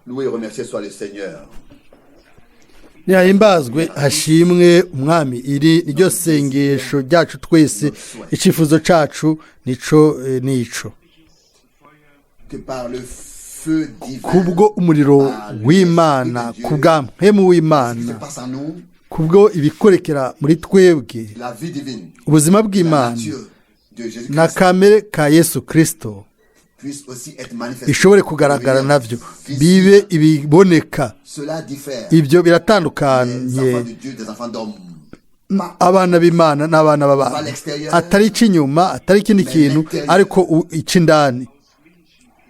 Loué et remercié soit le Seigneur. nihahimbazwe hashimwe umwami. iri niryo sengesho ryacu twese, icyifuzo cyacu nico Que par le feu divin, kubwo umuriro w'Imana, kubwa mpemu ce qui w'Imana, se passe en nous, kubwo ibikorekera muri twebwe, la vie divine, ubuzima la bw'Imana nature de Jésus-Christ na kamere ka Yesu Kristo puisse aussi être manifestée. bishobore kugaragara navyo, bibe ibiboneka. Cela diffère Ibyo des biratandukanye enfants de Dieu, des enfants d'hommes. Pas abana b'Imana n'abana b'abantu, atari icy'inyuma, atari ikindi kintu, ariko icy'indani.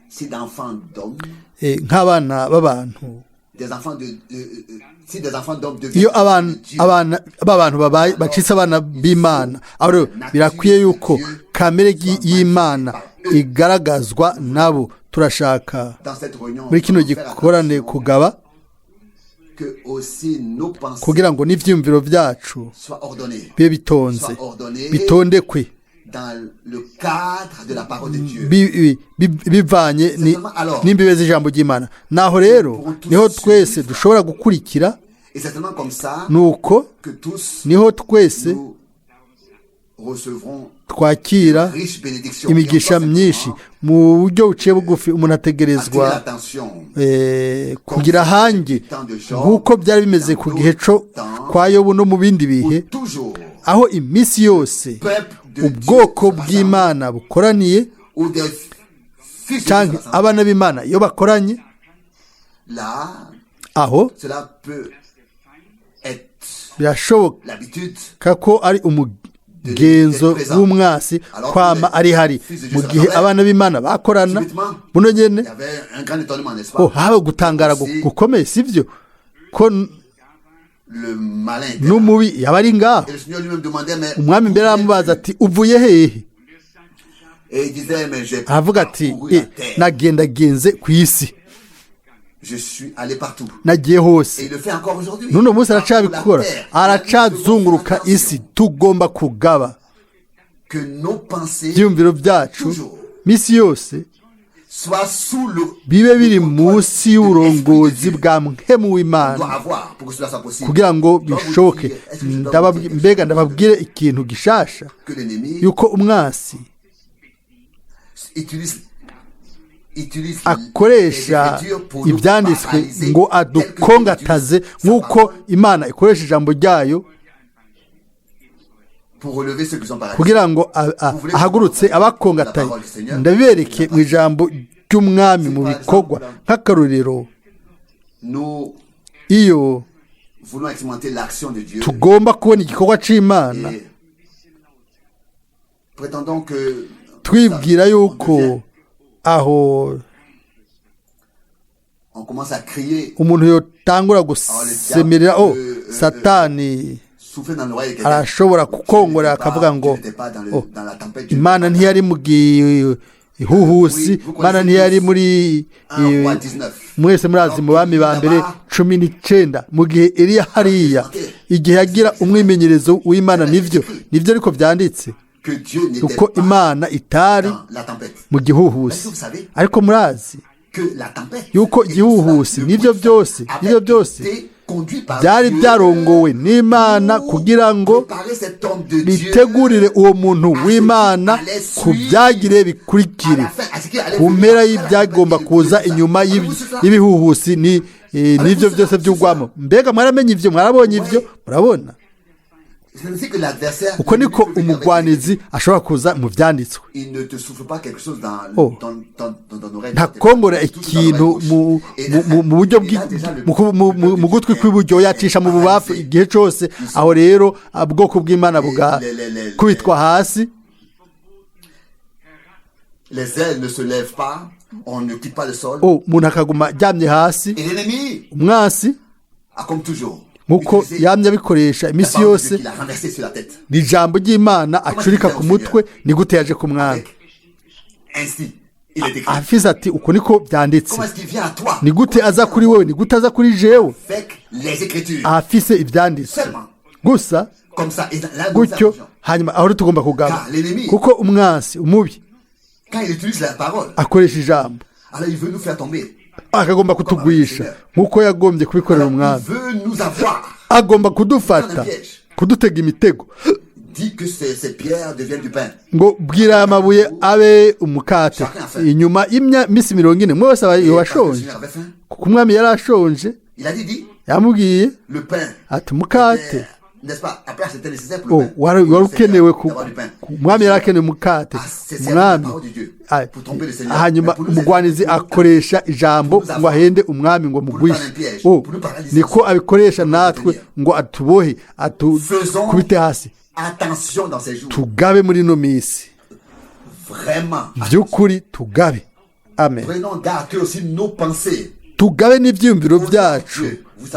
si d'enfants d'hommes, Nk'abana b'abantu, des enfants de si des enfants d'hommes iyo deviennent de Dieu, abana b'abantu babaye bacitse abana b'Imana, aho birakwiye yuko kamere y'Imana igaragazwa nabo. Turashaka dans cette réunion, muri kino nous allons faire gikorane attention kugaba que aussi nos pensées kugira ngo n'ivyumviro vyacu soient ordonnées, bibe bitonze, soient ordonnées bitondekwe, dans le cadre de la parole de Dieu. bivanye n'imbibe z'ijambo ry'Imana. Naho rero niho twese dushobora gukurikira, Et c'est seulement comme ça nuko que tous niho twese nous recevrons twakira riche bénédiction. imigisha myinshi. Mu buryo buciye bugufi umuntu Attirer ategerezwa l'attention kugira hangi nk'uko byari bimeze ku gihe cyo kwa Yobu no mu bindi bihe, où toujours aho iminsi yose peuple de ubwoko Dieu bw'Imana bukoraniye, ou des fils de cyangwa Dieu s'assemblent. abana b'Imana iyo bakoranye, Là, aho cela peut être birashoboka l'habitude ko ari umugenzo w'umwasi kwama ari hari. Mu gihe abana b'Imana bakorana buno nyene, il y avait un grand étonnement, n'est-ce pas? haba gutangara gukomeye, sivyo ko Le malin était là. n'umubi yaba ari ngaho. Et le Seigneur lui-même demandait, mais Umwami mbere aramubaza ati uvuye hehe? et il disait, mais j'ai Aravuga ati parcouru la terre. nagendagenze ku isi, Je suis allé partout. nagiye hose. Et il le fait encore aujourd'hui. N'uno munsi Parcourt aracabikora, la terre. aracazunguruka isi. Tugomba kugaba Que nos pensées ibyumviro byacu misi yose soient sous le bibe biri munsi y'uburongozi bwa mpemu doit w'Imana, avoir pour que cela soit possible. kugira ngo bishoboke. Mbega ndababwire ikintu gishasha, Que l'ennemi yuko umwasi utilise akoresha ibyanditswe ngo adukongataze, nk'uko Imana ikoresha ijambo ryayo pour relever ceux qui sont paralysés. kugira ngo ahagurutse abakongataye. Ndabibereke mu ijambo ry'umwami mu bikorwa. Nk'akarorero, Nous iyo voulons expérimenter l'action de Dieu. tugomba kubona igikorwa c'Imana, Et prétendons que twibwira yuko aho on commence à crier, umuntu yotangura gusemerera, Satani souffler dans l'oreille de quelqu'un. arashobora kukongorera akavuga ngo Tu n'étais pas dans la tempête. Tu Imana ntiyari mu gihuhusi, Imana ntiyari muri Un roi 19. mwese murazi mu bami ba mbere 19, mu gihe Eliya hariya, igihe yagira umwimenyerezo w'Imana. Nivyo ariko byanditse Que Dieu n'était uko pas Imana itari dans la tempête. mu gihuhusi. Ariko murazi Que la tempête. yuko igihuhusi n'ibyo byose byari byarongowe n'Imana kugira ngo bitegurire uwo muntu w'Imana ku byagire bikurikire, ku mpera y'ibyagomba kuza inyuma y'ibihuhusi n'ibyo byose by'ugwamo. Mbega mwaramenye ibyo? Mwarabonye ibyo? Murabona uko niko umugwanizi ashobora kuza mu byanditswe. Ntakongora ikintu mu buryo mu gutwi kw'iburyo, yacisha mu bubafu igihe cyose. Aho rero ubwoko bw'Imana bugakubitwa hasi. Umuntu akaguma aryamye hasi. Umwasi nkuko yamye abikoresha iminsi yose, ni ijambo ry'Imana acurika ku mutwe. Ni gute yaje ku mwami? Afise ati uko niko byanditse. Ni gute aza kuri wewe? Ni gute aza kuri jewe? Afise ibyanditse gusa gutyo. Hanyuma aho tugomba kugaba, kuko umwasi umubi akoresha ijambo. Alors il veut nous faire tomber. akagomba kutugwisha nk'uko yagombye kubikorera Alors, umwami il veut nous avoir. agomba kudufata kudutega imitego Dit que ces pierres deviennent du pain. ngo bwira aya mabuye abe umukate inyuma y'iminsi 40 mwe wese Et parce que le washonje Seigneur avait faim, kuko umwami yari ashonje il a dit, yamubwiye le pain. ati umukate était, n'est-ce pas, après c'était nécessaire pour le pain. wari ukenewe D'avoir du pain. umwami yari akeneye umukate C'est la umwami parole de Dieu. Ah, Pour tromper le Seigneur. hanyuma Mais pour nous umugwanizi aider, akoresha ijambo ngo ahende umwami ngo amugwishe niko abikoresha natwe ngo atubohe atukubite hasi attention dans ces jours. tugabe muri ino minsi Vraiment. by'ukuri tugabe amen Prenons garde que aussi nos pensées. tugabe n'ibyiyumviro byacu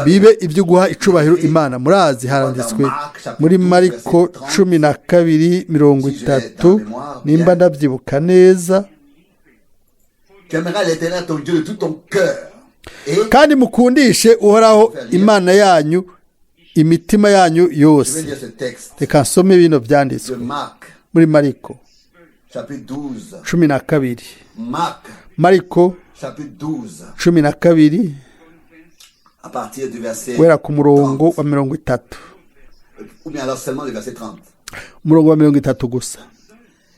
bibe ibyo guha icubahiro imana murazi haranditswe muri mariko 12:30 nimba ndabyibuka neza Tu aimeras l'Éternel ton Dieu de tout ton cœur. Et kandi mukundishe uhoraho imana yanyu imitima yanyu je vais yose lire ce texte reka nsome bino de byanditswe Marc, muri mariko chapitre 12. 12 Marc, mariko chapitre 12, 12 à partir du verset guhera ku murongo 30, wa 30 ou bien alors seulement le verset 30. umurongo wa 30 gusa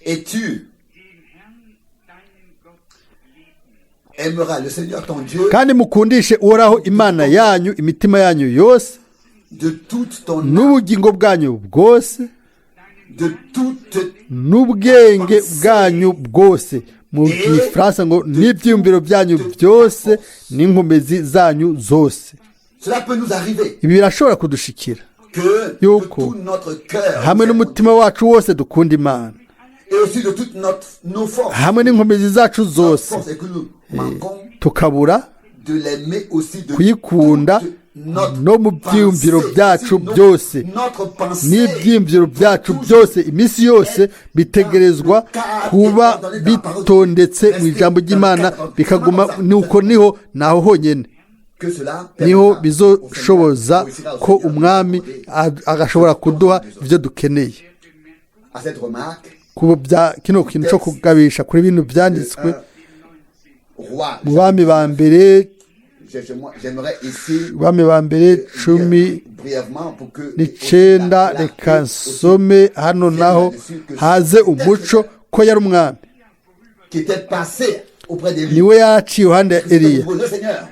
Et tu aimeras le Seigneur ton Dieu kandi mukundishe uhoraho imana yanyu imitima yanyu yose de toute ton âme, n'ubugingo bwanyu bwose de toute n'ubwenge bwanyu bwose mu gifaransa ngo n'ibyiyumviro byanyu byose n'inkomezi zanyu zose cela peut nous arriver ibi birashobora kudushikira que de Yoko. tout notre cœur hamwe n'umutima wacu wose dukunda imana et aussi de toutes nos forces. hamwe n'inkomezi zacu Notre zose force est que nous manquons tukabura de l'aimer aussi de kuyikunda toute notre no mu byiyumviro pensée, byacu aussi byose notre pensée, n'ibyiyumviro byacu byose iminsi yose bitegerezwa kuba bitondetse mu ijambo ry'imana bikaguma nuko niho naho honyine que cela niho permettra bizoshoboza au Seigneur, ko umwami agashobora kuduha ibyo dukeneye à cette remarque, kuba bya kino kintu cyo kugabisha kuri bino byanditswe roi, mu bami ba mbere j'aimerais ici bami ba mbere cumi brièvement pour que n'icenda reka nsome hano naho haze umuco ko yari umwami qui était passé auprès d'Élie. niwe yaciye iruhande ya Eliya Le Seigneur,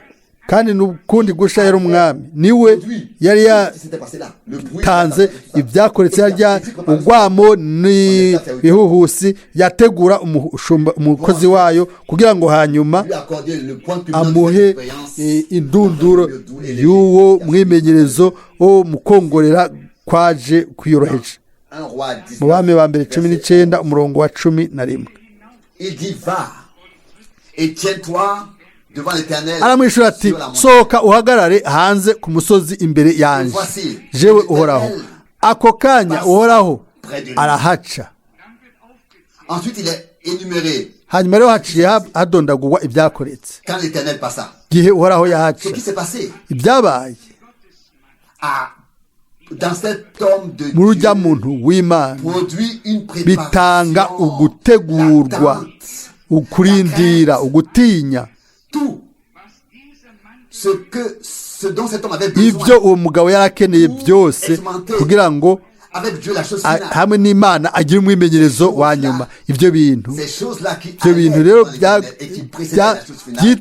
kandi n'ukundi gusha yari umwami niwe yari yatanze ibyakoretse harya urwamo n'ibihuhusi yategura umukozi wayo kugira ngo hanyuma lui accorder le point culminant de amuhe cette expérience. indunduro y'uwo mwimenyerezo wo mukongorera kwaje kwiyoroheje Un roi mu bami ba mbere 19 umurongo wa 11. Il dit va et tiens-toi devant l'Éternel. aramwishura ati sohoka uhagarare hanze ku musozi imbere yanjye jewe uhoraho ako kanya uhoraho arahaca Ensuite il est énuméré hanyuma rero haciye hadondagurwa ibyakoretse quand l'Éternel passa. gihe uhoraho Ce yahaca qui s'est passé ibyabaye dans cet homme de muri urya Dieu muntu w'imana produit une bitanga préparation, ugutegurwa l'attente, ukurindira ugutinya tout ce dont cet homme avait besoin ibyo uwo mugabo yari akeneye byose kugira ngo avec Dieu la chose finale. hamwe n'imana agire umwimenyerezo wa nyuma ibyo bintu Ces choses-là qui ibyo bintu rero allaient devant l'Éternel et qui précédaient la chose finale.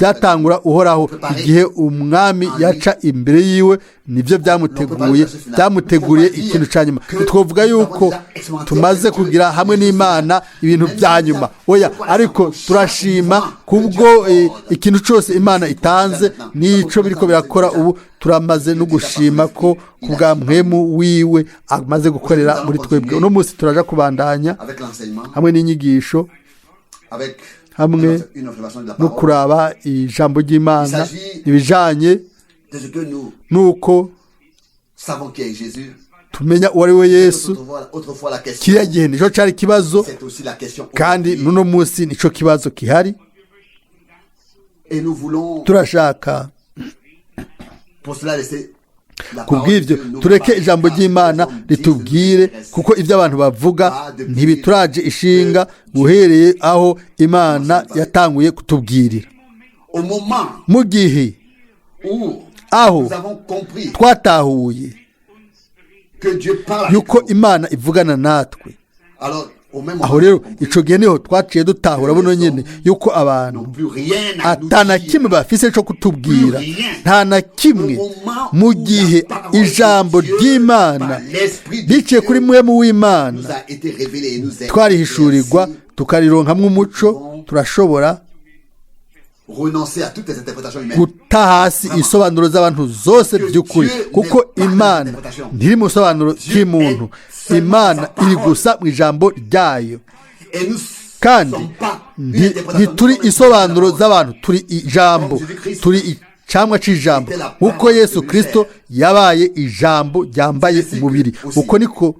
byatangura uhoraho igihe umwami yaca imbere yiwe nibyo byamuteguriye ikintu cya nyuma twavuga yuko tumaze kugira hamwe n'imana ibintu bya nyuma oya ariko turashima kubwo ikintu cyose imana itanze n'icyo biriko birakora ubu turamaze no gushima ko kubwa mwemu wiwe amaze gukorera muri twebwe uno munsi turaja kubandanya hamwe n'inyigisho hamwe no kuraba ijambo ry'imana ibijanye nuko tumenya uwo ari we yesu kiriya gihe nicyo cyari ikibazo kandi n'uno munsi nicyo kibazo gihari turashaka kubw'ibyo tureke ijambo ry'Imana ritubwire, kuko ibyo abantu bavuga ntibituraje ishinga guhereye aho Imana yatanguye kutubwirira. Mu gihe aho twatahuye yuko Imana ivugana natwe, aho rero icyo gihe niho twaciye dutahura buno nyine yuko abantu atana kimwe bafise cyo kutubwira, nta na kimwe. Mu gihe ijambo ry'Imana riciye kuri mwemu w'Imana twarihishurirwa tukarironkamwo umuco, turashobora guta hasi isobanuro z'abantu zose by'ukuri, kuko Imana ntiri mu sobanuro cy'umuntu. Imana iri gusa mu ijambo ryayo, kandi ntituri isobanuro z'abantu, turi ijambo, turi icamwa c'ijambo, kuko Yesu Kristo yabaye ijambo ryambaye umubiri. Uko niko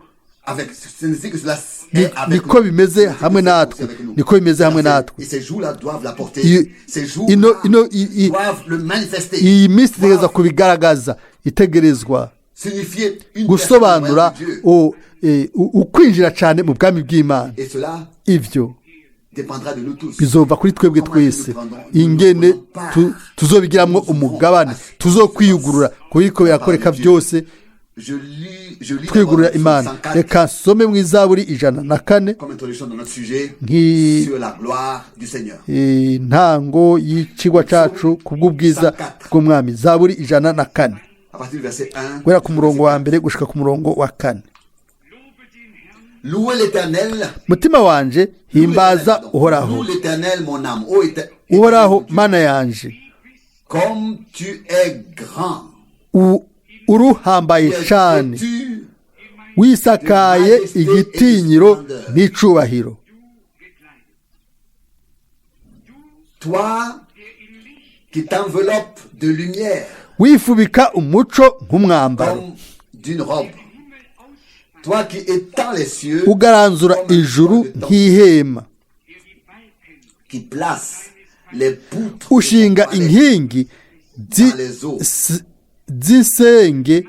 bimeze hamwe natwe, niko bimeze hamwe natwe. Iyi minsi itegerezwa kubigaragaza, itegerezwa gusobanura ukwinjira cyane mu bwami bw'Imana. Ibyo bizova kuri twebwe twese, ingene tuzobigiramwo umugabane, tuzokwiyugurura kubiko birakoreka byose, twigurira Imana. Reka nsome mu Izaburi 104 ntango y'icigwa cacu kubw'ubwiza bw'Umwami. Zaburi 104 guhera ku murongo wa mbere gushika ku murongo wa 4. Mutima wanje himbaza Uhoraho, Uhoraho Mana yanje, uruhambaye cyane, wisakaye igitinyiro n'icubahiro. Wifubika umuco nk'umwambaro, ugaranzura ijuru nk'ihema, ushinga inkingi z'isenge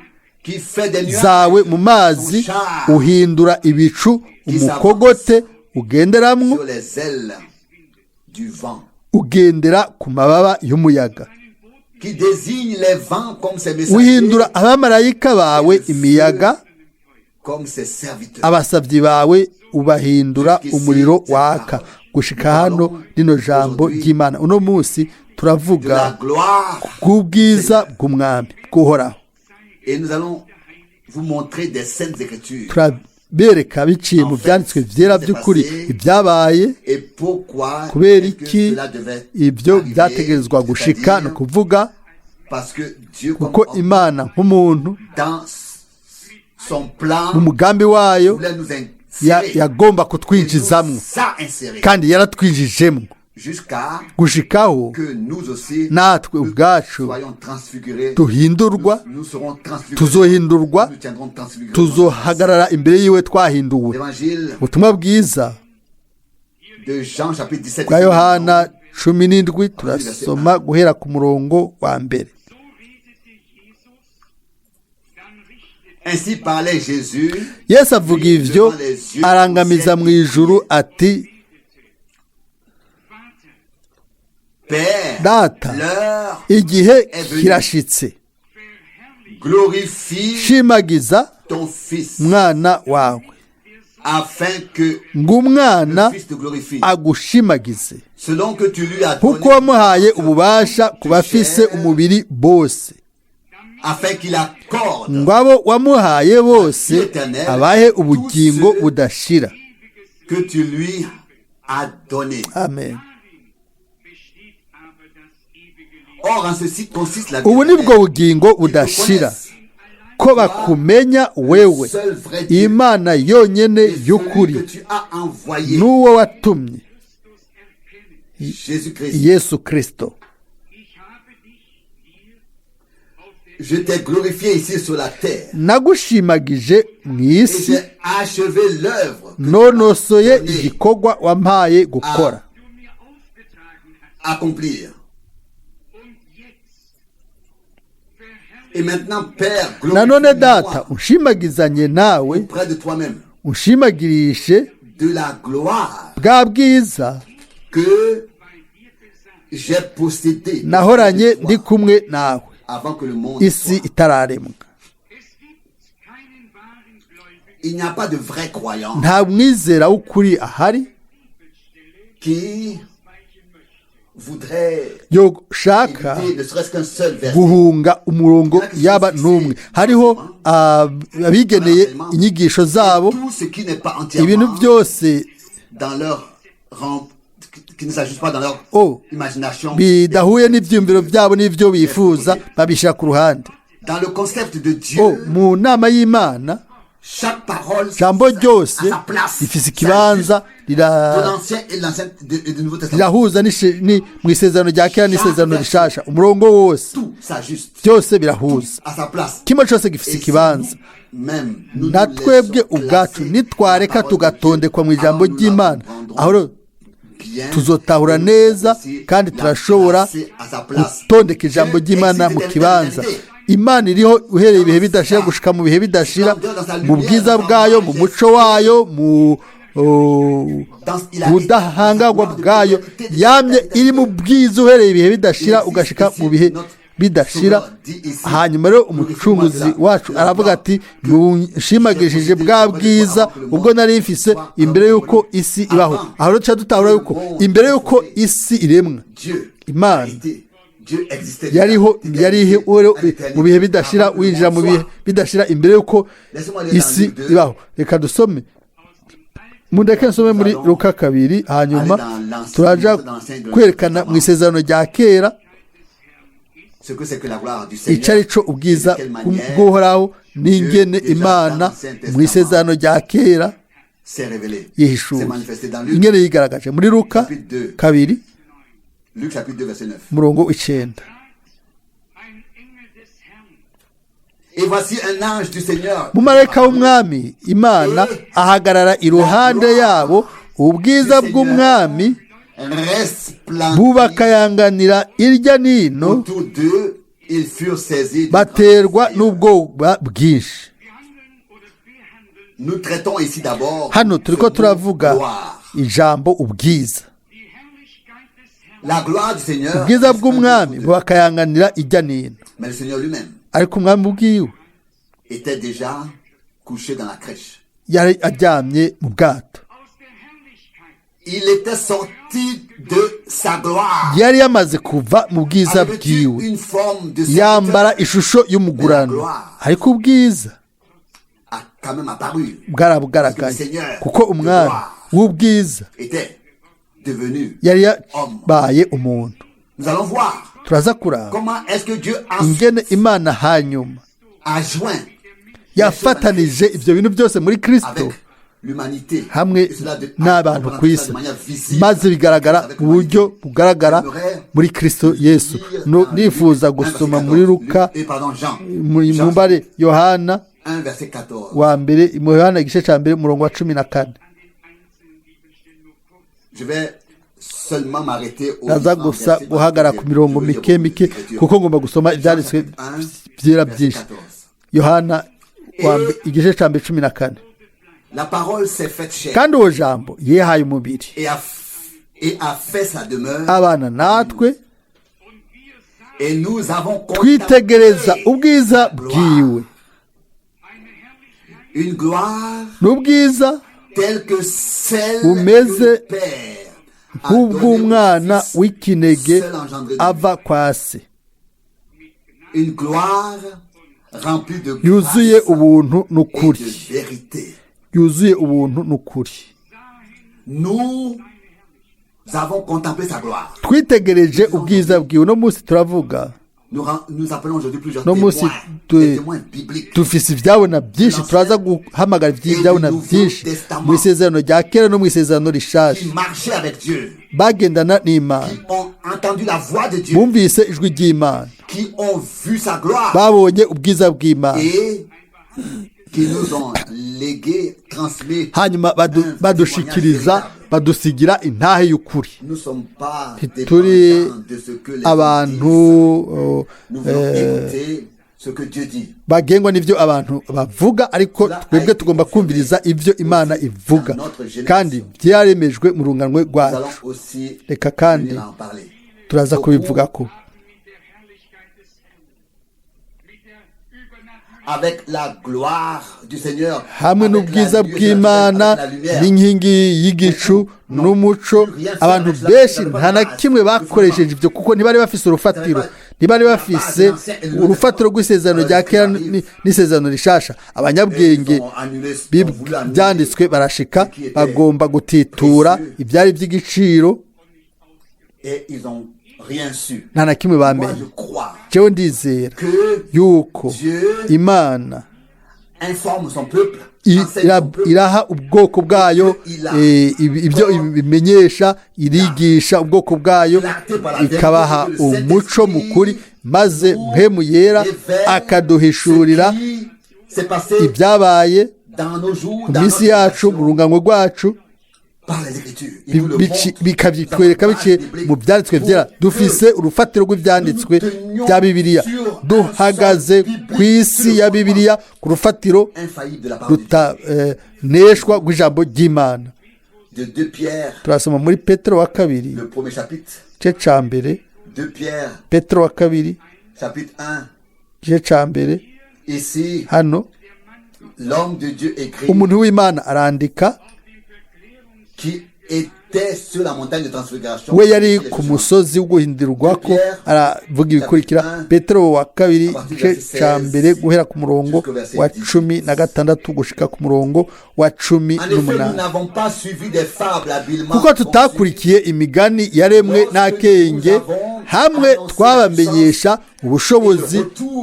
zawe mu mazi, uhindura ibicu umukogote ugenderamwo, ugendera ku mababa y'umuyaga. Uhindura abamarayika bawe imiyaga, abasavyi bawe ubahindura umuriro waka. Gushika hano rino jambo ry'Imana. Uno munsi turavuga kubwiza bw'Umwami bw'Uhoraho, turabereka biciye mu byanditswe vyera by'ukuri ibyabaye, kubera iki ibyo byategerezwa gushika. No kuvuga kuko Imana nk'umuntu mu mugambi wayo yagomba kutwinjizamwo, kandi yaratwinjijemwo gushikaho natwe ubwacu duhindurwa, tuzohindurwa, tuzohagarara imbere yiwe twahinduwe. Ubutumwa bwiza bwa Yohana 17 turasoma guhera ku murongo wa mbere. Yesu avuga ivyo arangamiza mu ijuru ati, Data, igihe kirashitse, shimagiza mwana wawe, ngo umwana agushimagize, kuko wamuhaye ububasha ku bafise umubiri bose, ngo abo wamuhaye bose abahe ubugingo budashira. Amen. Ubu nibwo bugingo budashira, ko bakumenya wewe Imana yonyene y'ukuri, n'uwo watumye Yesu Kristo. Nagushimagije mw'isi, nonosoye igikorwa wampaye gukora. Et maintenant, Père, nanone glorifie-moi data unshimagizanye nawe auprès de toi-même unshimagirishe de la gloire bwa bwiza que j'ai possédé nahoranye ndi kumwe nawe avant que le monde isi soit. itararemwa. Il n'y a pas de vrai croyant nta mwizera w'ukuri ahari qui voudrait yoshaka éviter ne serait-ce qu'un seul verset. guhunga umurongo yaba n'umwe. hariho abigeneye inyigisho zabo Tout ce qui n'est pas ibintu entièrement byose dans leur rang, qui ne s'ajuste pas dans leur imagination. bidahuye n'ibyiyumviro byabo n'ibyo bifuza babishyira ku ruhande. Dans le concept de Dieu, mu nama y'Imana chaque parole jambo à ryose sa place. rifise ikibanza De l'Ancien et de l'Ancien et du Nouveau Testament. rirahuza mu isezerano rya kera n'isezerano rishasha. umurongo wose Tout s'ajuste byose birahuza, à sa place. kimwe cyose gifise ikibanza. Même nous na nous twebwe laissons ubwacu placer nitwareka dans la parole de tugatondekwa mu Dieu, ijambo alors nous la ry'Imana, comprendrons aho bien, tuzotahura et neza aussi kandi la turashobora placer à sa place. gutondeka ijambo Dieu ry'Imana mu existe kibanza. d'éternité. Imana iriho uhereye ibihe bidashira gushika mu bihe bidashira, mu bwiza bwayo, mu muco wayo, mu budahangarwa bwayo, yamye iri mu bwiza uhereye ibihe bidashira ugashika mu bihe bidashira. hanyuma rero umucunguzi wacu aravuga ati nshimagishije bwa bwiza ubwo nari mfise imbere y'uko isi ibaho. aho rero tuca dutahura yuko imbere y'uko isi iremwa Imana yariho mu bihe bidashira, winjira mu bihe bidashira imbere y'uko isi ibaho. reka dusome, mundeke nsome muri Luka 2, hanyuma turaja kwerekana mu isezerano rya kera icyo ari cyo ubwiza bw'uhoraho n'ingene Imana mu isezerano rya kera yihishuye, ingene yigaragaje muri Luka 2 umurongo w'9. umumarayika w'umwami Imana ahagarara iruhande yabo, ubwiza bw'umwami bubakayanganira irya nino, baterwa n'ubwoba bwinshi. hano turiko turavuga ijambo ubwiza. ubwiza bw'umwami bubakayanganira irya nino, ariko umwami ubwiwe yari aryamye mu bwato. yari yamaze kuva mu bwiza bwiwe, yambara ishusho y'umugurano, ariko ubwiza bwarabugaragaye kuko umwami w'ubwiza yari yabaye umuntu. turaza kuraba ingene Imana hanyuma yafatanije ibyo bintu byose muri Kristo hamwe n'abantu ku isi, maze bigaragara mu buryo bugaragara muri Kristo Yesu. nifuza gusoma muri Luka mu mbare Yohana wa mbere, mu Yohana igice cya mbere umurongo wa 14. naza gusa guhagara ku mirongo mike mike kuko ngomba gusoma ibyanditswe byera byinshi. Yohana igice cya mbere 14. kandi uwo jambo yehaye umubiri abana natwe, twitegereza ubwiza bwiwe, n'ubwiza bumeze nk'ubw'umwana w'ikinege ava kwa se, yuzuye ubuntu n'ukuri, yuzuye ubuntu n'ukuri. twitegereje ubwiza bwiwe. no munsi turavuga, no munsi dufise ibyabona byinshi, turaza guhamagara ibyabona byinshi mu isezerano rya kera no mu isezerano rishasha, bagendana n'Imana, bumvise ijwi ry'Imana, babonye ubwiza bw'Imana, hanyuma badushikiriza, badusigira intahe y'ukuri. turi abantu ce que Dieu dit. bagengwa n'ibyo abantu bavuga, ariko twebwe tugomba kumviriza ibyo Imana ivuga, kandi byaremejwe mu runganwe Nous rwacu. allons aussi Reka kandi venir en parler. turaza kubivuga ko Avec la gloire du Seigneur, hamwe avec n'ubwiza la lumière, bw'Imana avec la lumière, n'inkingi y'igicu n'umuco, abantu benshi nta na kimwe bakoresheje ibyo, kuko ntibari bafise urufatiro, ntibari bafise urufatiro rw'isezerano rya kera n'isezerano rishasha. Abanyabwenge byanditswe barashika, bagomba gutitura ibyari by'igiciro, et ils ont rien su. nta na kimwe Moi, bamenye. je crois jewe ndizera que yuko Dieu Imana informe son peuple, enseigne son peuple, iraha ubwoko bwayo ibyo bimenyesha, irigisha ubwoko bwayo, ikabaha umuco mukuri, maze mpemu yera akaduhishurira c'est passé ibyabaye dans nos jours, mu dans minsi notre yacu, mu nation, runganwe rwacu, par les Écritures. Il nous le montre. bikabyitwereka biciye mu byanditswe byera. Dufise urufatiro rw'ibyanditswe bya Bibiliya, duhagaze ku isi ya Bibiliya, ku rufatiro Infaillible de la parole de rutaneshwa rw'ijambo ry'Imana. Dieu. De 2 Pierre, Turasoma muri Petero wa kabiri le premier chapitre. igice ca mbere, 2 Pierre, Petero wa kabiri chapitre 1. igice ca mbere. Ici, Hano l'homme de Dieu écrit umuntu w'Imana arandika, qui était sur la montagne de transfiguration. we yari ku musozi wo guhindirwako, aravuga ibikurikira. Petero wa kabiri igice ca mbere guhera ku murongo wa 16 gushika ku murongo wa En effet, nous 18. n'avons pas suivi des fables habilement kuko tutakurikiye imigani yaremwe n'akenge, hamwe twabamenyesha ubushobozi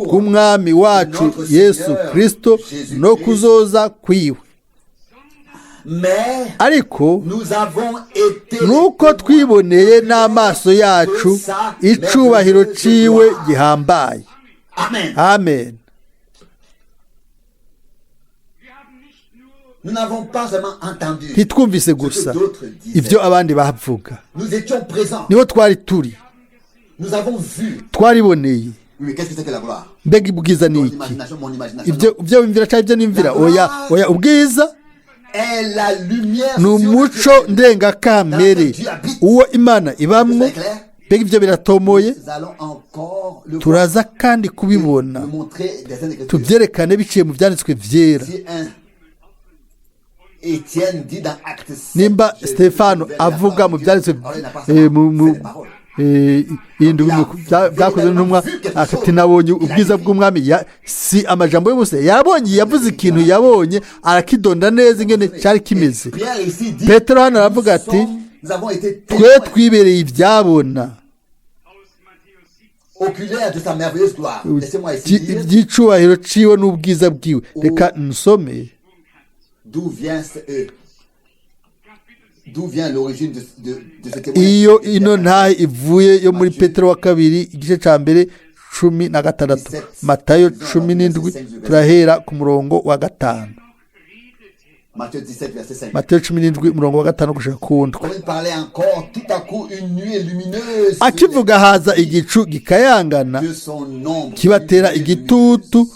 bw'umwami wacu Yesu Kristo no kuzoza kwiwe. mais Ariko nous avons été nuko twiboneye n'amaso yacu icubahiro ciwe gihambaye. Amen. Amen. Nous n'avons pas seulement entendu ntitwumvise ce que gusa d'autres disaient. ibyo abandi bavuga, Nous étions présents. niho twari turi, Nous avons vu. twariboneye. Oui, qu'est-ce que c'est que la gloire? Mbega ubwiza ni Ton iki? imagination, mon imagination. Ibyo wimvira cyangwa ibyo nimvira? Oya, ubwiza est la lumière ni umuco ndengakamere uwo Imana ibamwo. C'est clair? Mbega ibyo biratomoye. Nous allons encore le voir. Turaza kandi kubibona, Nous montrer des scènes d'écriture. tubyerekane biciye mu byanditswe vyera. Si un Étienne dit dans Actes 7, Nimba Jésus Stefano vers la avuga parole mu de Dieu. byanditswe Alors, il n'a pas seulement fait des paroles. byakozwe n'intumwa, ati nabonye ubwiza bw'umwami. Si amajambo y'ubusa, yabonye, yavuze ikintu yabonye, arakidonda neza ingene cyari kimeze. Pierre ici dit, Petero hano aravuga ati, nous avons été twe témoins twibereye ibyabona oculaires de sa merveilleuse gloire. Laissez-moi ici dire by'icubahiro ciwe n'ubwiza bwiwe. Reka nsome d'où vient l'origine de ce témoignage. iyo ino ntahe ivuye yo muri Petero wa kabiri igice ca mbere 16, Matayo 17, turahera ku murongo wa 5. Matthieu 17, verset 5. Matayo 17 umurongo wa 5 gushika ku ndwi. Comme il parlait encore, tout à coup, une nuée lumineuse Akivuga haza igicu gikayangana de son ombre, kibatera une nuée igitutu, lumineuse.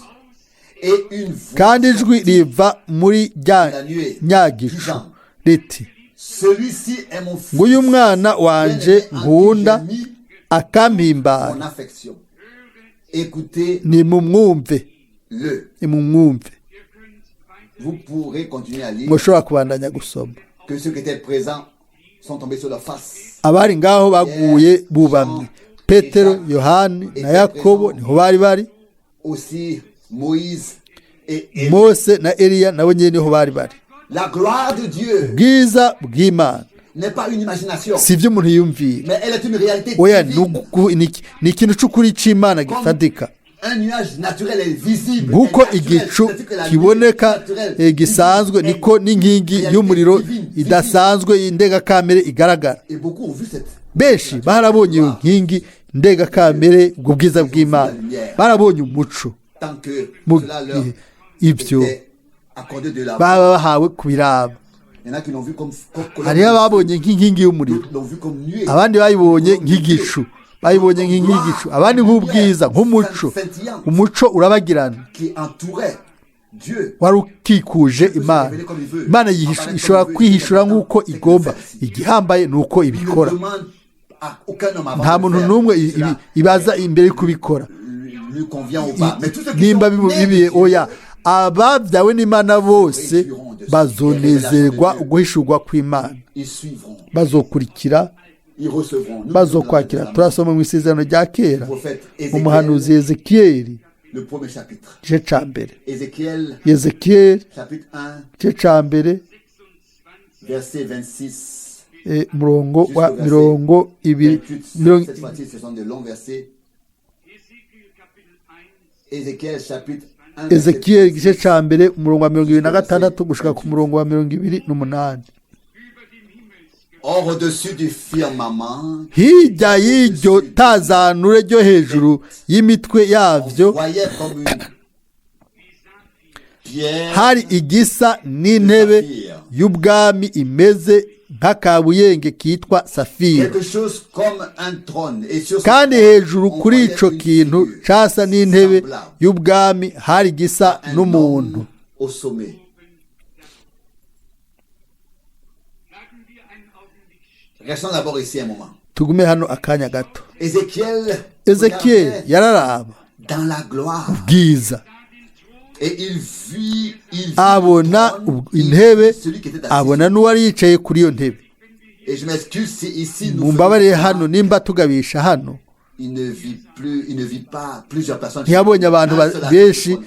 Et une voix kandi ijwi riva muri rya nyagicu riti, celui-ci est mon fils, nguyu mwana wanje nkunda en qui j'ai mis akampimbara, mon affection. Écoutez-le. nimumwumve. Vous pourrez continuer à lire mushobora kubandanya gusoma. que ceux qui étaient présents sont tombés sur leur face. Abari ngaho baguye bubamye. Petero, Yohani na Yakobo niho bari bari. Aussi Moïse et Élie. Mose na Eliya nabo nyene niho bari bari. La gloire de Dieu Bwiza bw'Imana n'est pas une imagination, si ibyo umuntu yiyumvira. mais elle est une réalité Oya, divine. ni ikintu c'ukuri c'Imana gifatika. Un nuage naturel est visible. Nguko est naturel, igicu c'est-à-dire que la kiboneka lumière naturelle gisanzwe, divine niko est n'inkingi réalité y'umuriro divine, idasanzwe y'indengakamere igaragara. Et beaucoup ont vu cette Benshi barabonye iyo nkingi ndengakamere, ubwo bwiza bw'Imana, barabonye umuco. tant que Mu cela leur ibyo était accordé de la baba bahawe kubiraba. Il y en a qui l'ont vu comme Hariho ababonye nk'inkingi y'umuriro, l'ont vu comme nuée. abandi bayibonye nk'igicu, bayibonye nk'igicu, abandi nk'ubwiza, nk'umuco. Umuco urabagirana wari ukikuje Imana. Imana ishobora kwihishura nk'uko igomba. Igihambaye ni uko ibikora. Nta muntu n'umwe ibaza imbere yo kubikora nimba bimubiye. Oya, ababyawe n'Imana bose bazonezerwa uguhishurwa kw'Imana, bazokurikira, bazokwakira. Turasoma mu isezerano rya kera mu muhanuzi Ezekiyeli igice ca mbere. Ezekiyeli igice ca mbere murongo wa 20. Ezekiyeli igice ca mbere umurongo wa 26 gushika ku murongo wa 28. Hirya y'iryo tazanure ryo hejuru y'imitwe yavyo hari igisa n'intebe y'ubwami imeze nk'akabuyenge kitwa safira, kandi hejuru kuri ico kintu casa n'intebe y'ubwami hari igisa n'umuntu. Tugume hano akanya gato. Ezekiyeli yararaba ubwiza, abona intebe, abona n'uwari yicaye kuri iyo ntebe. Mumbabarire hano nimba tugabisha hano, ntiyabonye abantu benshi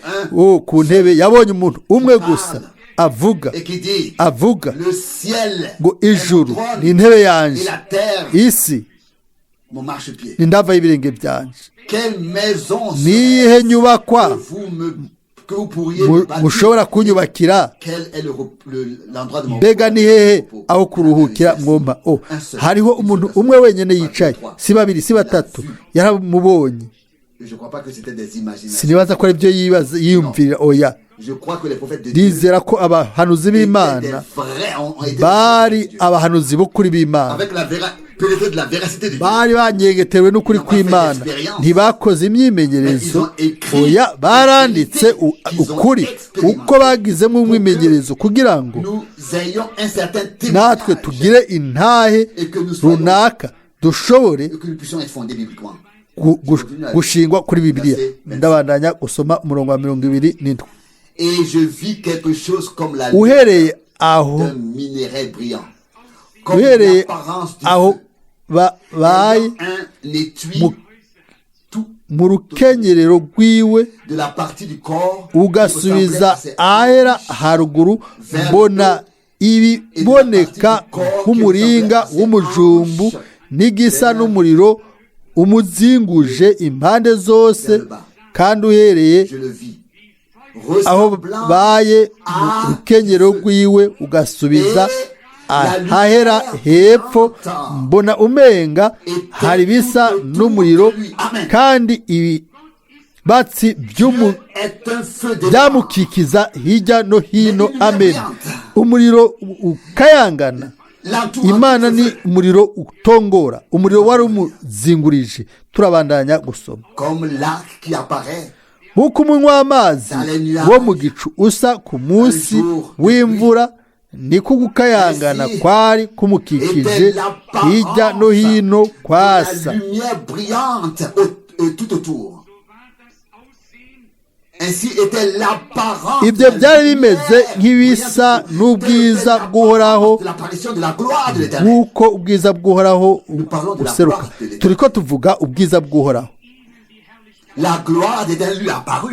ku ntebe, yabonye umuntu umwe gusa avuga ngo ijuru ni intebe yanje, isi ni ndava y'ibirenge byanje. Niyihe nyubakwa mushobora kunyubakira? Mbega ni hehe aho kuruhukira mwomba? Hariho umuntu umwe wenyine yicaye, si babiri si batatu. Yaramubonye. Sinibaza ko ari byo yiyumvira. Oya, ndizera ko abahanuzi b'Imana bari abahanuzi b'ukuri b'Imana, bari banyengetewe n'ukuri kw'Imana, ntibakoze imyimenyerezo. Oya, baranditse ukuri uko bagizemo umwimenyerezo kugira ngo natwe tugire intahe runaka, dushobore gushingwa kuri Bibiliya. Ndabandanya gusoma umurongo wa 27. Uhereye aho baye mu rukenyerero rwiwe ugasubiza ahera haruguru, mbona ibiboneka nk'umuringa w'umujumbu n'igisa n'umuriro umuzinguje impande zose, kandi uhereye aho baye mu rukenyero rwiwe ugasubiza ahahera hepfo, mbona umenga hari bisa n'umuriro, kandi ibibatsi byamukikiza hirya no hino. Amen. Umuriro ukayangana. Imana ni umuriro utongora, umuriro wari umuzingurije. Turabandanya gusoma. Nk'uko umunywa w'amazi wo mu gicu usa ku munsi w'imvura, niko gukayangana kwari kumukikije hirya no hino kwasa. Ibyo byari bimeze nk'ibisa n'ubwiza bw'Uhoraho, nk'uko ubwiza bw'Uhoraho buseruka. Turiko tuvuga ubwiza bw'Uhoraho.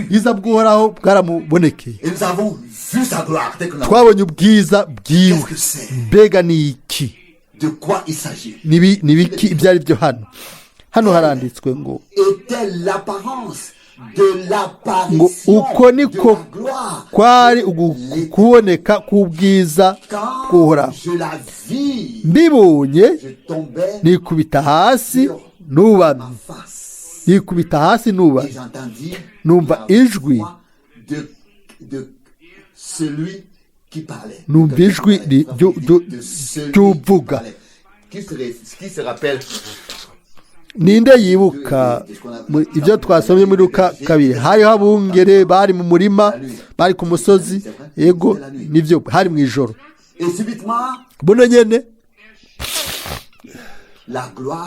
Ubwiza bw'Uhoraho bwaramubonekeye, twabonye ubwiza bwiwe. Mbega ni iki? Ni biki ibyo ari byo? Hano haranditswe ngo uko niko kwari kuboneka k'ubwiza bw'Uhoraho. Mbibonye nikubita hasi nubamye, numva ijwi, numva ijwi ry'uvuga. ninde yibuka ibyo twasomye muri Luka 2 hariho abungere bari mu murima bari ku musozi yego nivyo hari mu ijoro buno nyene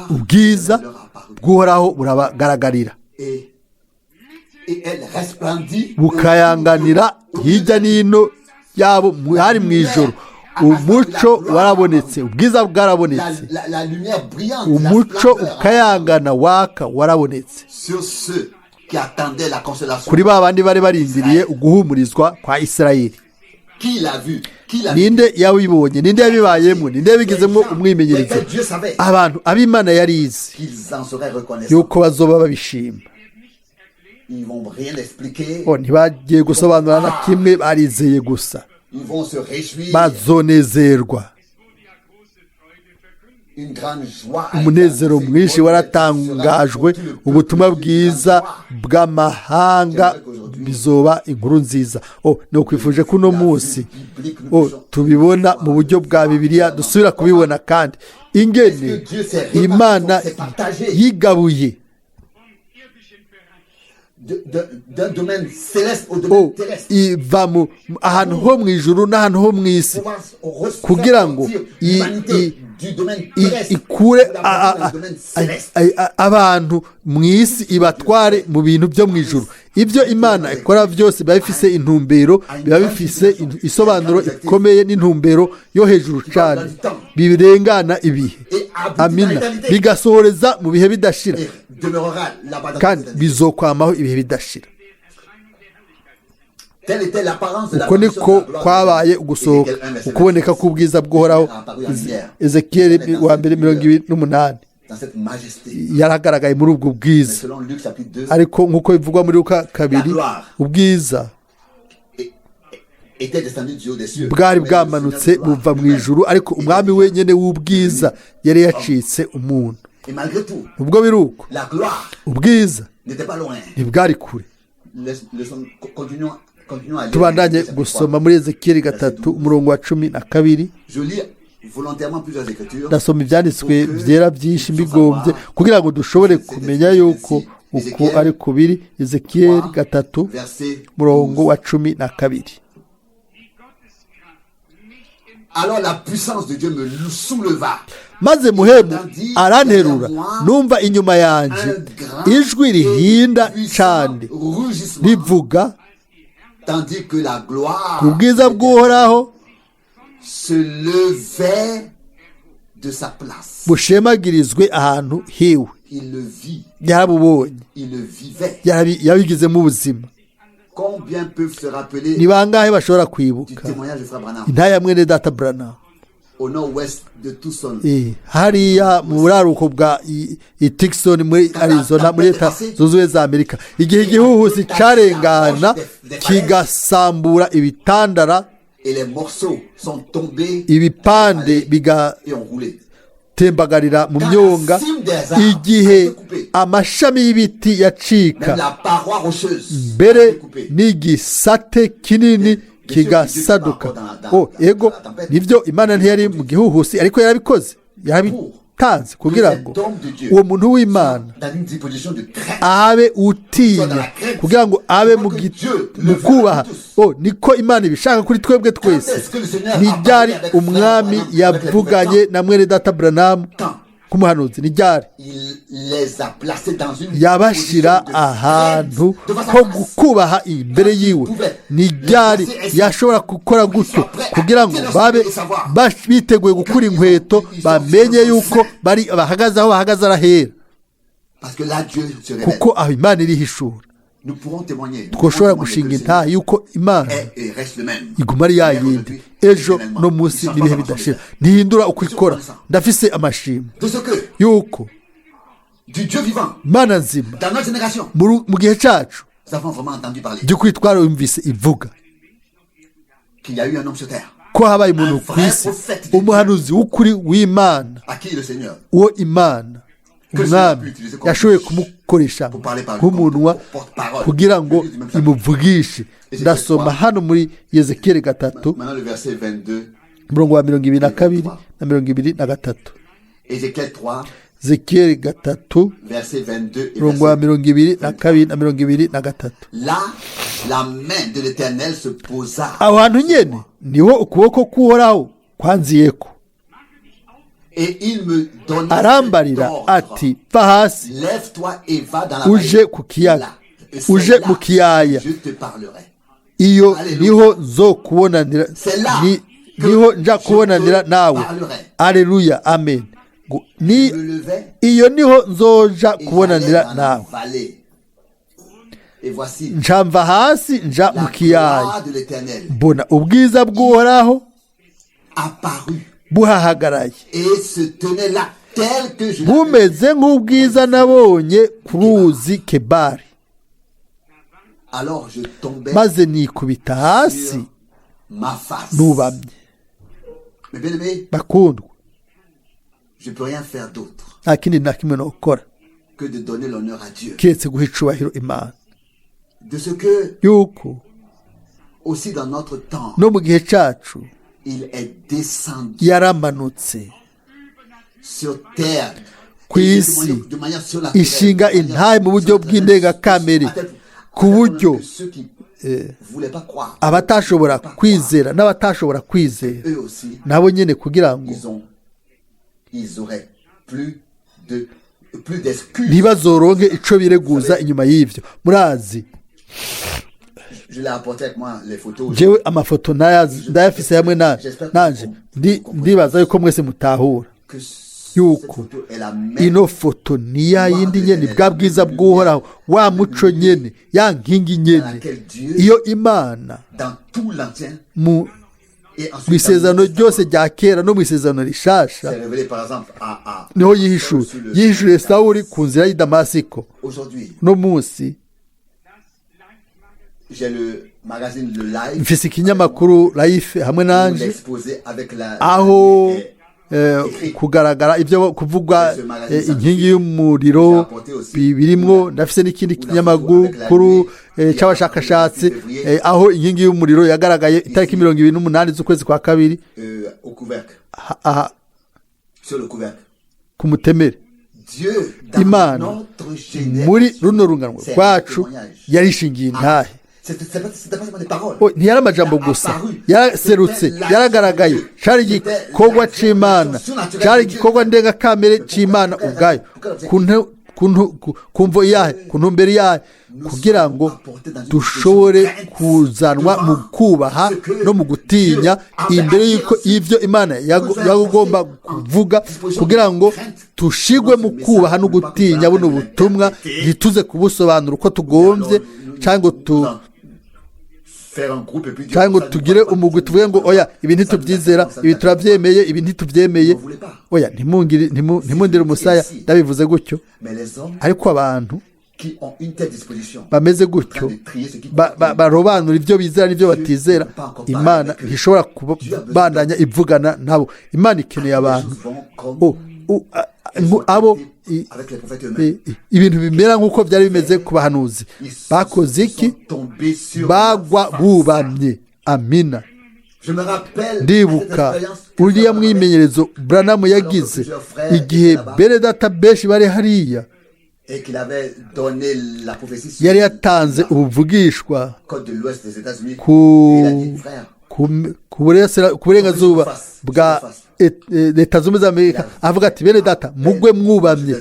ubwiza bw'uhoraho burabagaragarira bukayanganira hirya n'ino yabo hari mu ijoro umuco warabonetse ubwiza bwarabonetse umuco ukayangana waka warabonetse kuri ba bandi bari barindiriye uguhumurizwa kwa Isirayeli. Ninde yabibonye, ninde yabibayemo, ninde yabigizemo umwimenyerezo? Abantu ab'Imana yari izi yuko bazoba babishima. Ntibagiye gusobanura na kimwe, barizeye gusa bazonezerwa. Umunezero mwinshi waratangajwe, ubutumwa bwiza bw'amahanga bizoba inkuru nziza. No kwifuje kuno munsi tubibona mu buryo bwa Bibiliya, dusubira kubibona kandi ingene Imana yigabuye iva mu ahantu ho mu ijuru n'ahantu ho mu isi kugira ngo ikure abantu mu isi ibatware mu bintu byo mu ijuru. Ibyo Imana ikora byose biba bifise intumbero, biba bifise isobanuro ikomeye n'intumbero yo hejuru cyane, birengana ibihe. Amina. Bigasohoreza mu bihe bidashira kandi bizokwamaho ibihe bidashira. Uko niko kwabaye ugusohoka, ukuboneka k'ubwiza bw'uhoraho. Ezekiyeli 2:28 yaragaragaye muri ubwo bwiza, ariko nk'uko bivugwa muri Luka 2, ubwiza bwari bwamanutse buva mu ijuru, ariko umwami wenyine w'ubwiza yari yacitse umuntu. Ubwo biruko ubwiza ntibwari kure. Tubandanye gusoma muri Ezekiyeli 3:12. Ndasoma ibyanditswe byera byinshi mbigombye kugira ngo dushobore kumenya yuko uko ari kubiri. Ezekiyeli 3:12. Maze muhemu aranterura, numva inyuma yanje ijwi rihinda cyane rivuga, ubwiza bw'uhoraho bushemagirizwe ahantu hiwe. yarabubonye, yabigizemo ubuzima. Ni bangahe bashobora kwibuka intaya mwene data Branham hariya mu buraruko bwa Tucson muri Arizona muri Leta Zunze Ubumwe za Amerika, igihe igihuhusi carengana kigasambura ibitandara, ibipande bigatembagarira mu myonga, igihe amashami y'ibiti yacika, mbere n'igisate kinini kigasaduka. Ego nivyo Imana ntiyari mu gihuhusi, ariko yarabikoze, yarabitanze kugira ngo uwo muntu w'Imana abe utinya, kugira ngo abe mu kubaha. Niko Imana ibishaka kuri twebwe twese. Nijyari umwami yavuganye na mwene data Branham kumuhanuzi, nijyari yabashira ahantu ho gukubaha imbere yiwe. Nijyari yashobora gukora gutyo kugira ngo babe biteguye gukura inkweto, bamenye yuko bari bahagaze aho bahagaze arahera, kuko aho Imana irihishura. Twoshobora gushinga intaha yuko Imana iguma ari yayindi ejo no munsi n'ibihe bidashira, ntihindura uko ikora. Ndafise amashimwe yuko Imana nzima mu gihe cyacu by'ukuri twarumvise ivuga ko habaye umuntu ku isi, umuhanuzi w'ukuri w'Imana, uwo Imana umwami yashoboye kumukoresha nk'umunwa kugira ngo imuvugishe. Ndasoma hano muri Ezekiyeli 3:22 na 23. zekiyeli gatatu verset 22 et mirongo wa verset mirongo ibiri na kabiri na mirongo ibiri na gatatu. là, la main de l'Éternel se posa. aho hantu nyene niho ukuboko k'uhoraho kwanziyeko, Et il me donna arambarira cet ordre. ati va hasi Lève-toi et va dans la uje vallée. ku kiyaga, Là. Et c'est uje là mu kiyaya, que je te parlerai. iyo Alléluia. niho nzokubonanira, C'est là niho que nja je kubonanira te nawe. parlerai. Aleluya, amen. Ni Je me levai iyo niho nzoja et j'allai kubonanira dans la nawe. vallée. Et voici Njamva hasi nja mu la kiyaya, gloire de l'Éternel mbona ubwiza bw'uhoraho apparut buhahagaraye, et se tenait là tel que je l'avais bumeze nk'ubwiza nabonye ku ruzi Kebari. Alors je tombais maze nikubita hasi sur ma face. nubamye. Mais bien aimé, Bakundwa, je ne peux rien faire d'autre nta kindi na kimwe nokora que de donner l'honneur à Dieu. keretse guha icubahiro Imana, De ce que, yuko aussi dans notre temps, no mu gihe cacu il est descendu yaramanutse sur terre ku et isi de manière surnaturelle, ishinga de manière intahe mu buryo surnaturelle, bw'indengakamere, à tel- ku à tel point buryo que ceux qui voulaient pas croire, abatashobora kwizera n'abatashobora kwizera eux aussi, nabo nyene kugira ngo ils auraient plus d'excuses. ntibazoronke ico bireguza inyuma y'ivyo. Murazi, Je l'ai apporté avec moi les photos. jewe amafoto ndayafise hamwe nanje ndibaza yuko mwese mutahura Que cette yuko photo est la même. ino foto ni ya yindi nyene, bwa bwiza bw'uhoraho, wa muco nyene, ya nkingi Dans nyene, laquelle Dieu, iyo Imana dans tout l'Ancien mu et ensuite mu isezerano ryose rya kera no mu isezerano rishasha c'est révélé par exemple à niho yihishuriye Sawuli ku nzira y'i Damasiko. aujourd'hui. No munsi J'ai le magazine Le Live. mfise ikinyamakuru Life hamwe Où nanje, l'exposé avec la aho écrit. kugaragara ibyo kuvugwa inkingi y'umuriro birimwo. Ndafise n'ikindi kinyamakuru c'abashakashatsi aho inkingi y'umuriro yagaragaye itariki 28 z'ukwezi kwa kabiri au couvercle. aha Sur le couvercle. ku mutemere. Dieu dans Imana notre génération. muri runo runganwe rwacu yarishingiye intahe. C'était pas seulement des paroles. Ntiyari amajambo gusa, yaraserutse, yaragaragaye. Cari igikorwa c'Imana, cari igikorwa ndengakamere c'Imana ubwayo, ku mvo yahe, ku ntumbero yahe, kugira ngo dushobore kuzanwa mu kubaha no mu gutinya imbere y'uko ivyo Imana yagomba kuvuga, kugira ngo tushigwe mu kubaha no gutinya buno butumwa, ntituze kubusobanura uko tugomvye cyangwa tugire umugwi tuvuge ngo oya ibi ntitubyizera, ibi turabyemeye, ibi ntitubyemeye. Oya, ntimundire umusaya ndabivuze gutyo. Ariko abantu bameze gutyo barobanura ibyo bizera n'ibyo batizera, Imana ntishobora kubandanya ivugana nabo. Imana ikeneye abantu abo ibintu bimera nk'uko byari bimeze ku bahanuzi. Bakoze iki? Bagwa bubamye. Amina. Ndibuka uriya mwimenyerezo Branham yagize igihe bene data benshi bari hariya, yari yatanze ubuvugishwa ku burengazuba bwa Leta Zunze Ubumwe za Amerika, avuga ati bene data mugwe mwubamye.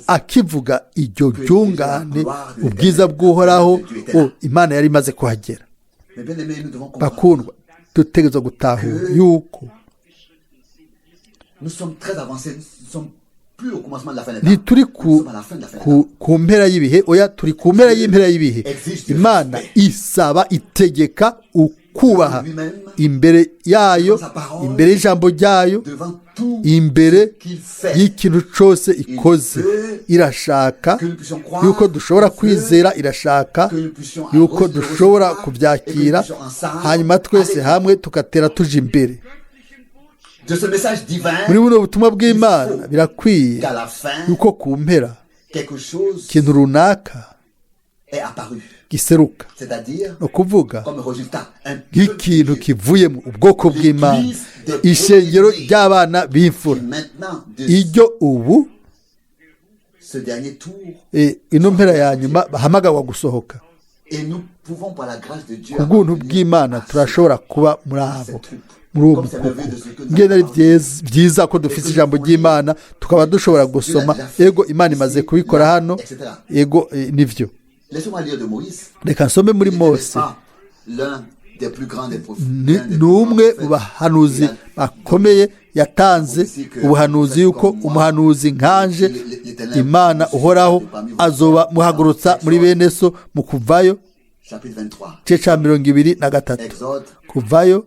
Akivuga iryo ryungane, ubwiza bw'uhoraho, Imana yari imaze kuhagera. Bakundwa, dutegerezwa gutahura yuko ntituri ku mpera y'ibihe, oya turi ku mpera y'impera y'ibihe. Imana isaba, itegeka ukubaha imbere yayo, imbere y'ijambo ryayo, imbere y'ikintu cyose ikoze. Irashaka yuko dushobora kwizera, irashaka yuko dushobora kubyakira, hanyuma twese hamwe tugatera tuje imbere. Muri buno butumwa bw'Imana birakwiye yuko ku mpera ikintu runaka giseruka, no kuvuga nk'ikintu kivuye mu ubwoko bw'Imana, ishengero ry'abana b'imfura. Iryo ubu ce dernier tour. ino mpera ya nyuma bahamagarwa gusohoka Et nous pouvons par la grâce de Dieu ku bw'ubuntu bw'Imana turashobora kuba muri abo muri uwo mukuku ngenda ari byiza ko dufite ijambo ry'Imana tukaba dushobora gusoma ego Imana imaze kubikora hano ego nivyo. Laissez-moi lire de Moïse. Reka nsome muri Mose. L'un des plus grands des prophètes. Ni umwe mu bahanuzi bakomeye yatanze ubuhanuzi yuko umuhanuzi nkanje Imana uhoraho azoba muhagurutsa muri bene so mu Kuvayo chapitre 23. cya 23 Kuvayo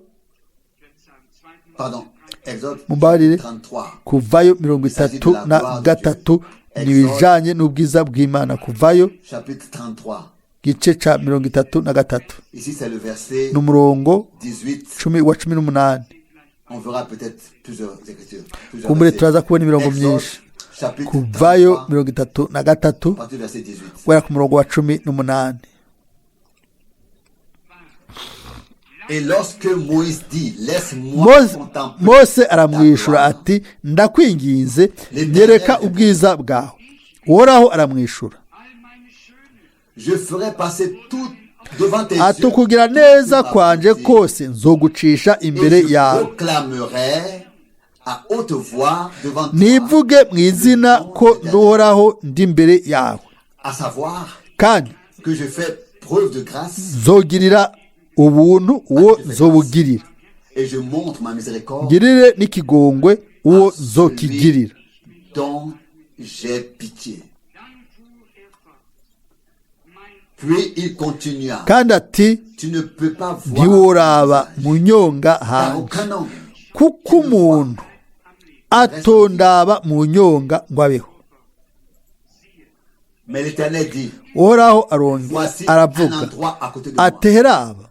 Mubarire Kuvayo 33 nibijanye n'ubwiza bw'Imana. Kuvayo gice ca 33 n'umurongo 18. On verra peut-être plusieurs écritures. Kumbure turaza kubona imirongo myinshi. Kuvayo 33 wera ku murongo wa 18. Et lorsque Moïse dit laisse-moi contempler, Mose aramwishura ati ndakwinginze nyereka ubwiza bwawe. Uhoraho aramwishura je ferai passer tout devant tes ati yeux, kugira neza kwanje kose nzogucisha imbere et je yawe proclamerai à haute voix devant toi, nivuge mu izina ko nduhoraho ndi imbere yawe à savoir kandi que je fais preuve de grâce zogirira ubuntu uwo zobugirira et je montre ma miséricorde ngirire n'ikigongwe uwo zokigirira dont j'ai pitié. Puis il continua. kandi ati Tu ne peux pas voir ntiworaba mu nyonga car hanje aucun homme. kuko umuntu atondaba mu nyonga ngo abeho. Mais l'Éternel dit, Uhoraho arongera voici un aravuga endroit à côté de moi. ati heraba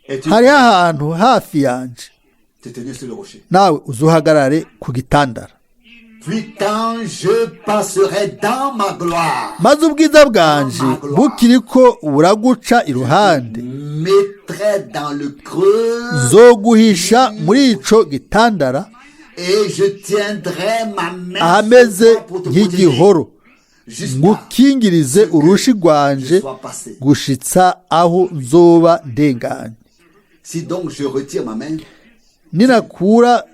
Et tu hariho ahantu hafi yanje te tenir sur le rocher. nawe uzuhagarare ku gitandara Puis quand je passerai dans ma gloire, maze ubwiza bwanje bukiriko buraguca iruhande mettrai dans le creux zoguhisha muri ico gitandara et je tiendrai ma main ahameze sur toi pour te protéger nk'igihoro jusqu'à ngukingirize urushi je rwanje sois passé. gushitsa aho nzoba ndenganye. Si donc je retire ma main, ninakura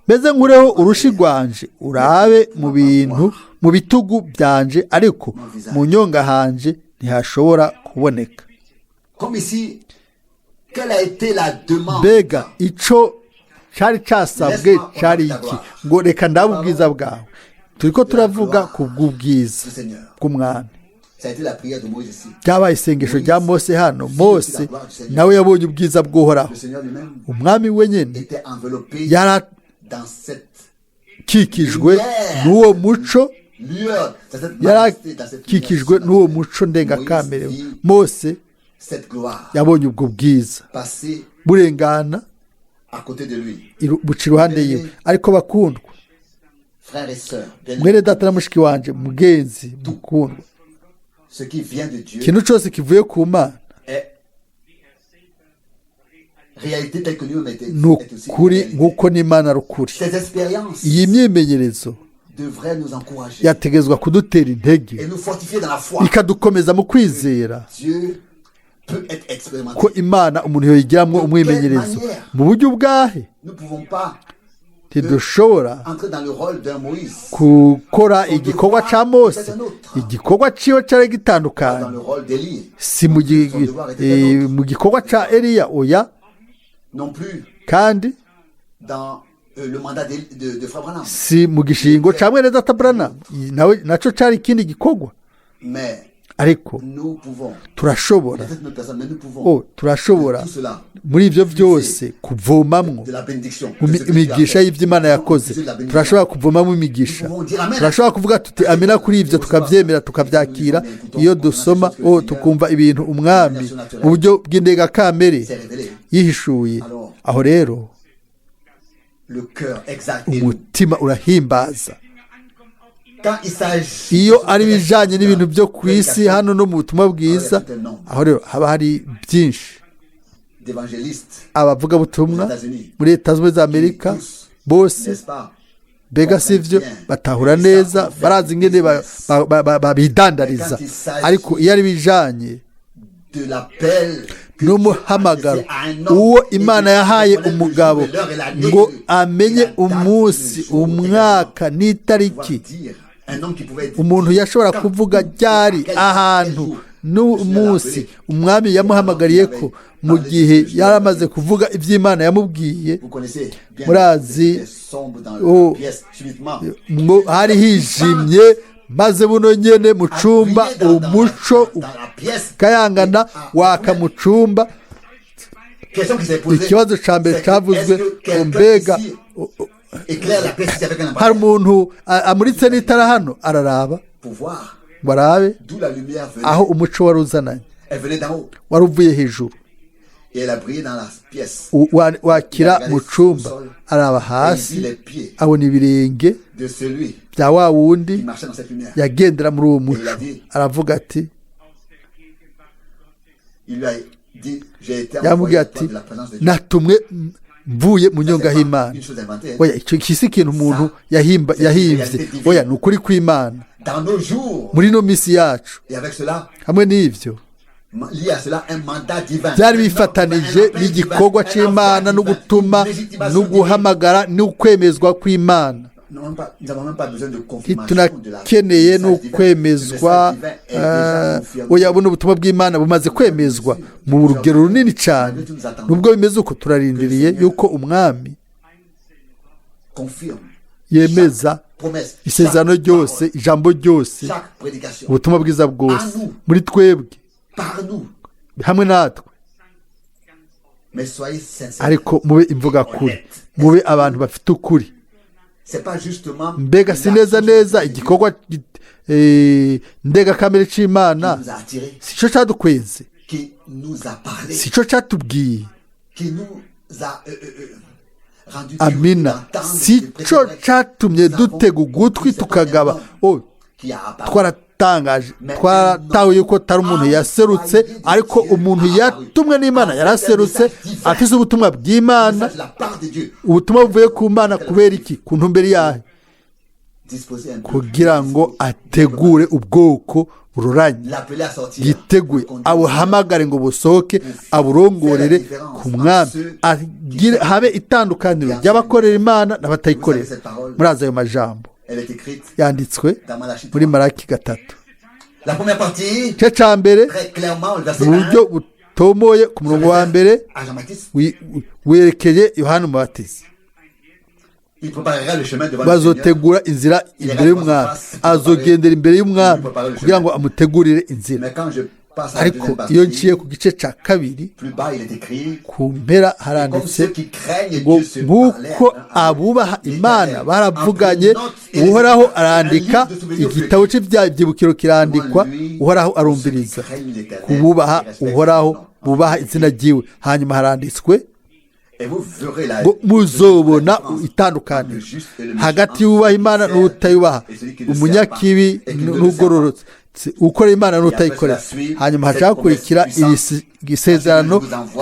meze nkureho urushi rwanje urabe mu bintu mu bitugu byanje ariko mu nyonga hanje ntihashobora kuboneka. comme ici, quelle a été la demande? Mbega ico cari casabwe cari iki ngo reka ndabe ubwiza bwawe. Turiko turavuga ku bw'ubwiza du Seigneur. bw'umwami. Ça a été la prière de Moïse ici. Byabaye isengesho rya Mose hano. Mose nawe yabonye ubwiza bw'Uhoraho. Le Seigneur lui-même Umwami wenyene était enveloppé dans cette yarakikijwe n'uwo muco lueur, dans cette majesté, dans cette yarakikijwe lumière. n'uwo muco ndengakamere. Mose Cette gloire yabonye ubwo bwiza passer burengana à côté de lui. buca iruhande yiwe. Ariko bakundwa Frères et sœurs, bien mwene data na mushiki wanje mugenzi mukundwa, ce qui vient de Dieu ikintu cyose kivuye ku Mana est réalité telle que nous est ni aussi ukuri réalité. nk'uko n'Imana ari ukuri. Ces expériences Iyi myimenyerezo devraient nous encourager yategezwa kudutera intege et nous fortifier dans la foi. ikadukomeza mu kwizera Dieu peut être expérimenté. ko Imana umuntu yoyigiramwo umwimenyerezo. Mu buryo bwahe Nous ne pouvons pas ntidushobora entrer dans le rôle d'un Moïse, gukora igikorwa ca Mose. Igikorwa ciwe cari dans gitandukanye, le rôle d'Élie, si mu gikorwa ca Eliya oya, non plus kandi dans le mandat de Frère Branham. si mu gishingo ca mwene data Branham nawe naco cari ikindi gikorwa. Mais Ariko nous pouvons, turashobora peut-être notre personne, mais nous pouvons turashobora tout cela muri ivyo vyose kuvomamwo de la bénédiction. mu de ce que Dieu a imigisha fait. y'ivy'Imana yakoze. Turashobora kuvomamwo imigisha, Nous pouvons dire Amen. turashobora kuvuga tuti amina kuri ivyo tukavyemera tukavyakira. Iyo dusoma tukumva ibintu umwami mu buryo bw'indengakamere C'est révélé. yihishuye, aho rero Le cœur exact. Et nous. umutima urahimbaza. Quand il s'agit Iyo ari bijanye n'ibintu byo ku isi hano no mu butumwa bwiza, aho rero haba hari byinshi. d'évangélistes Abavuga aux butumwa États-Unis, muri Leta Zunze Ubumwe za Amerika bose n'est-ce pas, mbega sivyo batahura neza barazi ingene babidandariza ariko iyo ari bijanye n'umuhamagaro uwo Imana yahaye umugabo ngo amenye umunsi umwaka n'itariki umuntu yashobora kuvuga ryari ahantu n'umunsi umwami yamuhamagariye ko mu gihe yaramaze kuvuga iby'Imana yamubwiye murazi ngo hari hijimye maze buno nyene mu cumba umuco kayangana waka mu cumba ikibazo ca mbere cavuzwe mbega hari umuntu amuritse n'itara hano araraba barabe aho umuco wari uzananye wari uvuye hejuru wakira mu cumba araba hasi abona ibirenge bya wa wundi yagendera muri uwo muco aravuga ati yamubwiye ati natumwe mvuye mu nyonga y'Imana oya icyo kisi ikintu umuntu yahimvye oya ni ukuri kw'Imana muri no misi yacu hamwe n'ivyo byari bifatanije n'igikorwa c'Imana no gutuma no guhamagara no kwemezwa kw'Imana tunakeneye no kwemezwa oya buno ubutumwa bw'Imana bumaze kwemezwa mu rugero runini cyane nubwo bimeze uko turarindiriye yuko umwami yemeza isezerano ryose ijambo ryose ubutumwa bwiza bwose muri twebwe hamwe natwe ariko mube imvuga kuri mube abantu bafite ukuri mbega si neza igikorwa ndega kamere c'Imana si cyo cyadukweze si cyo cyatubwiye amina si cyo cyatumye dutega ugutwi tukagaba twaratangaje twaratahuye yuko tari umuntu yaserutse ariko umuntu yatumwe n'Imana yaraserutse afise ubutumwa bw'Imana ubutumwa buvuye ku Mana kubera iki ku ntumbero yahe kugira ngo ategure ubwoko buroranye yiteguye abuhamagare ngo busohoke aburongorere ku mwami habe itandukaniro ry'abakorera Imana n'abatayikorera muraza ayo majambo yanditswe muri Malaki 3 cyo ca mbere mu buryo butomoye ku murongo wa mbere werekeye Yohana Umubatizi bazotegura inzira imbere y'umwami azogendera imbere y'umwami kugira ngo amutegurire inzira ariko iyo nciye ku gice ca kabiri ku mpera haranditse ngo nk'uko abubaha Imana baravuganye uhoraho arandika igitabo cy'ibyibukiro kirandikwa uhoraho arumviriza kububaha uhoraho bubaha izina ryiwe hanyuma haranditswe ngo muzobona itandukaniro hagati y'ubaha Imana n'utayubaha umunyakibi n'ugororotse ukora Imana n'utayikorera hanyuma hacakurikira isezerano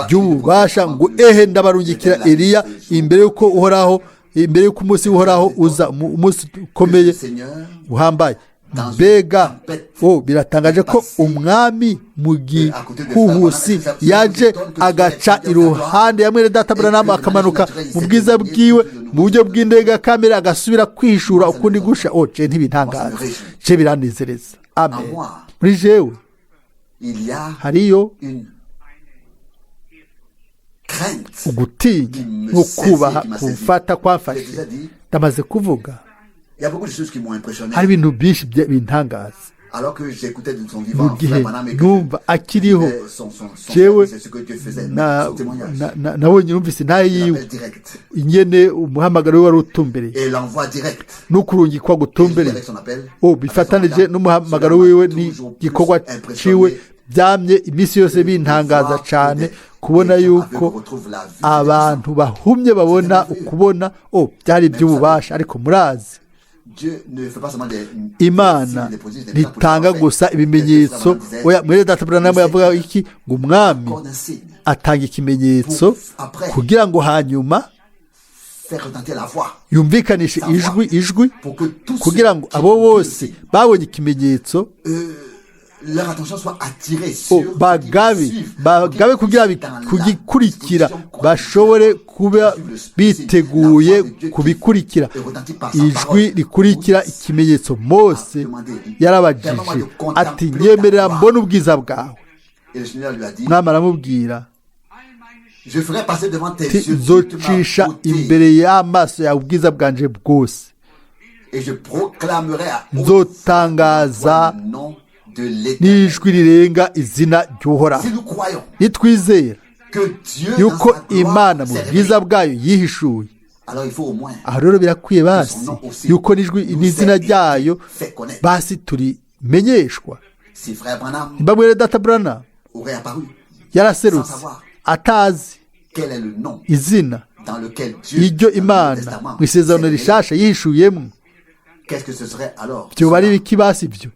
ry'ububasha ngo ndabarungikira Eliya imbere y'uko uhoraho imbere y'uko umunsi uhoraho uza umunsi ukomeye uhambaye mbega biratangaje ko umwami mu gihuhusi yaje agaca iruhande ya mwene data Branham akamanuka mu bwiza bwiwe mu buryo bw'indega kamera agasubira kwishura ukundi gusha je ntibintangaza je biranezereza amen muri jewe hariyo ugutinya no kubaha kumfata kwafashe ndamaze kuvuga hari ibintu byinshi bintangaza mu gihe numva akiriho jewe nabonye numvise ntaye yiwe ingene umuhamagaro we wari utumbereye n'ukurungikwa gutumbereye bifatanije n'umuhamagaro wiwe n'igikorwa ciwe byamye iminsi yose bintangaza cyane kubona yuko abantu bahumye babona ukubona byari iby'ububasha ariko murazi Imana ntitanga gusa ibimenyetso mwene data Branham yavuga iki ngo umwami atanga ikimenyetso kugira ngo hanyuma faire retentir la voix yumvikanishe ijwi pour que tous kugira ngo ceux abo qui bose ont babonye ikimenyetso leur attention soit attirée sur bagabe kugira kugikurikira bashobore kuba biteguye kubikurikira. Ijwi rikurikira ikimenyetso. Mose yarabajije ati nyemerera mbona ubwiza bwawe. Mwami aramubwira nzocisha imbere y'amaso yawe ubwiza bwanje bwose, nzotangaza n'ijwi rirenga izina ry'Uhoraho. Nitwizera yuko Imana mu bwiza bwayo yihishuye, aho rero birakwiye basi yuko n'izina ryayo basi turimenyeshwa. Niba mwene data Branham yaraserutse atazi izina iryo Imana mu isezerano rishasha yihishuyemo, byoba ari ibiki basi byo?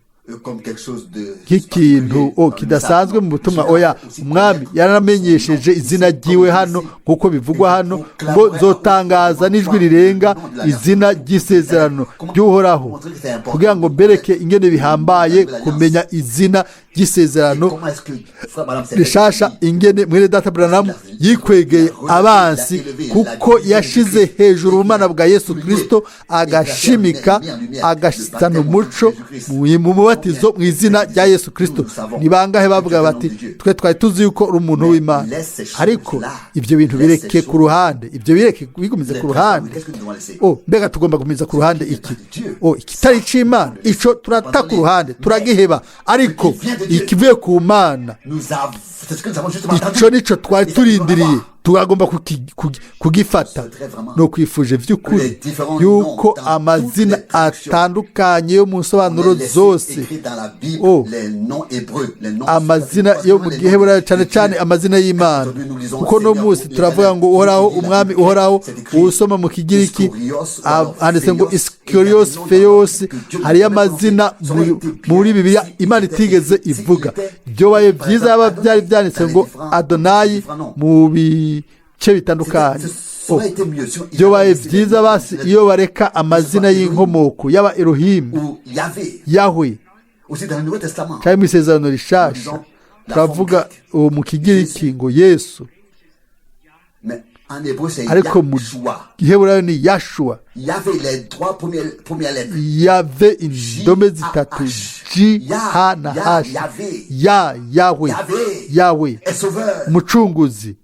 Nk'ikintu kidasanzwe mu butumwa. Oya, umwami yaramenyesheje izina ryiwe hano nk'uko bivugwa hano, ngo nzotangaza n'ijwi rirenga izina ry'isezerano ry'Uhoraho, kugira ngo mbereke ingene bihambaye kumenya izina ry'isezerano rishasha, ingene mwene data Branham yikwegeye abansi kuko yashize hejuru ubumana bwa Yesu Kristo, agashimika agashitana umuco mu mubatizo mu izina rya Yesu Kristo. Ni bangahe bavuga bati twe twari tuzi yuko uri umuntu w'Imana? Ariko ibyo bintu bireke ku ruhande, ibyo bireke bigumize ku ruhande. Mbega tugomba gumiza ku ruhande iki? Ikitari c'Imana ico turata ku ruhande, turagiheba. Ariko ikivuye ku Mana ico nico twari turindiriye, tugomba kugifata. No kwifuje vy'ukuri yuko amazina atandukanye yo mu nsobanuro zose, amazina yo mu Giheburayo cyane cyane amazina y'Imana, kuko no munsi turavuga ngo Uhoraho, umwami Uhoraho. Usoma mu Kigiriki handitse ngo Iskurios Theos. Hariyo amazina muri Bibiliya Imana itigeze ivuga. Byobaye byiza yaba byari byanditse ngo Adonai mu bice bitandukanye. Byobaye byiza basi iyo bareka amazina y'inkomoko yaba Elohim, Yahweh, cyangwa mu isezerano rishasha turavuga mu Kigiriki ngo Yesu, ariko mu Giheburayo ni Yashua. Yave indome zitatu J, H na H. Yahweh umucunguzi.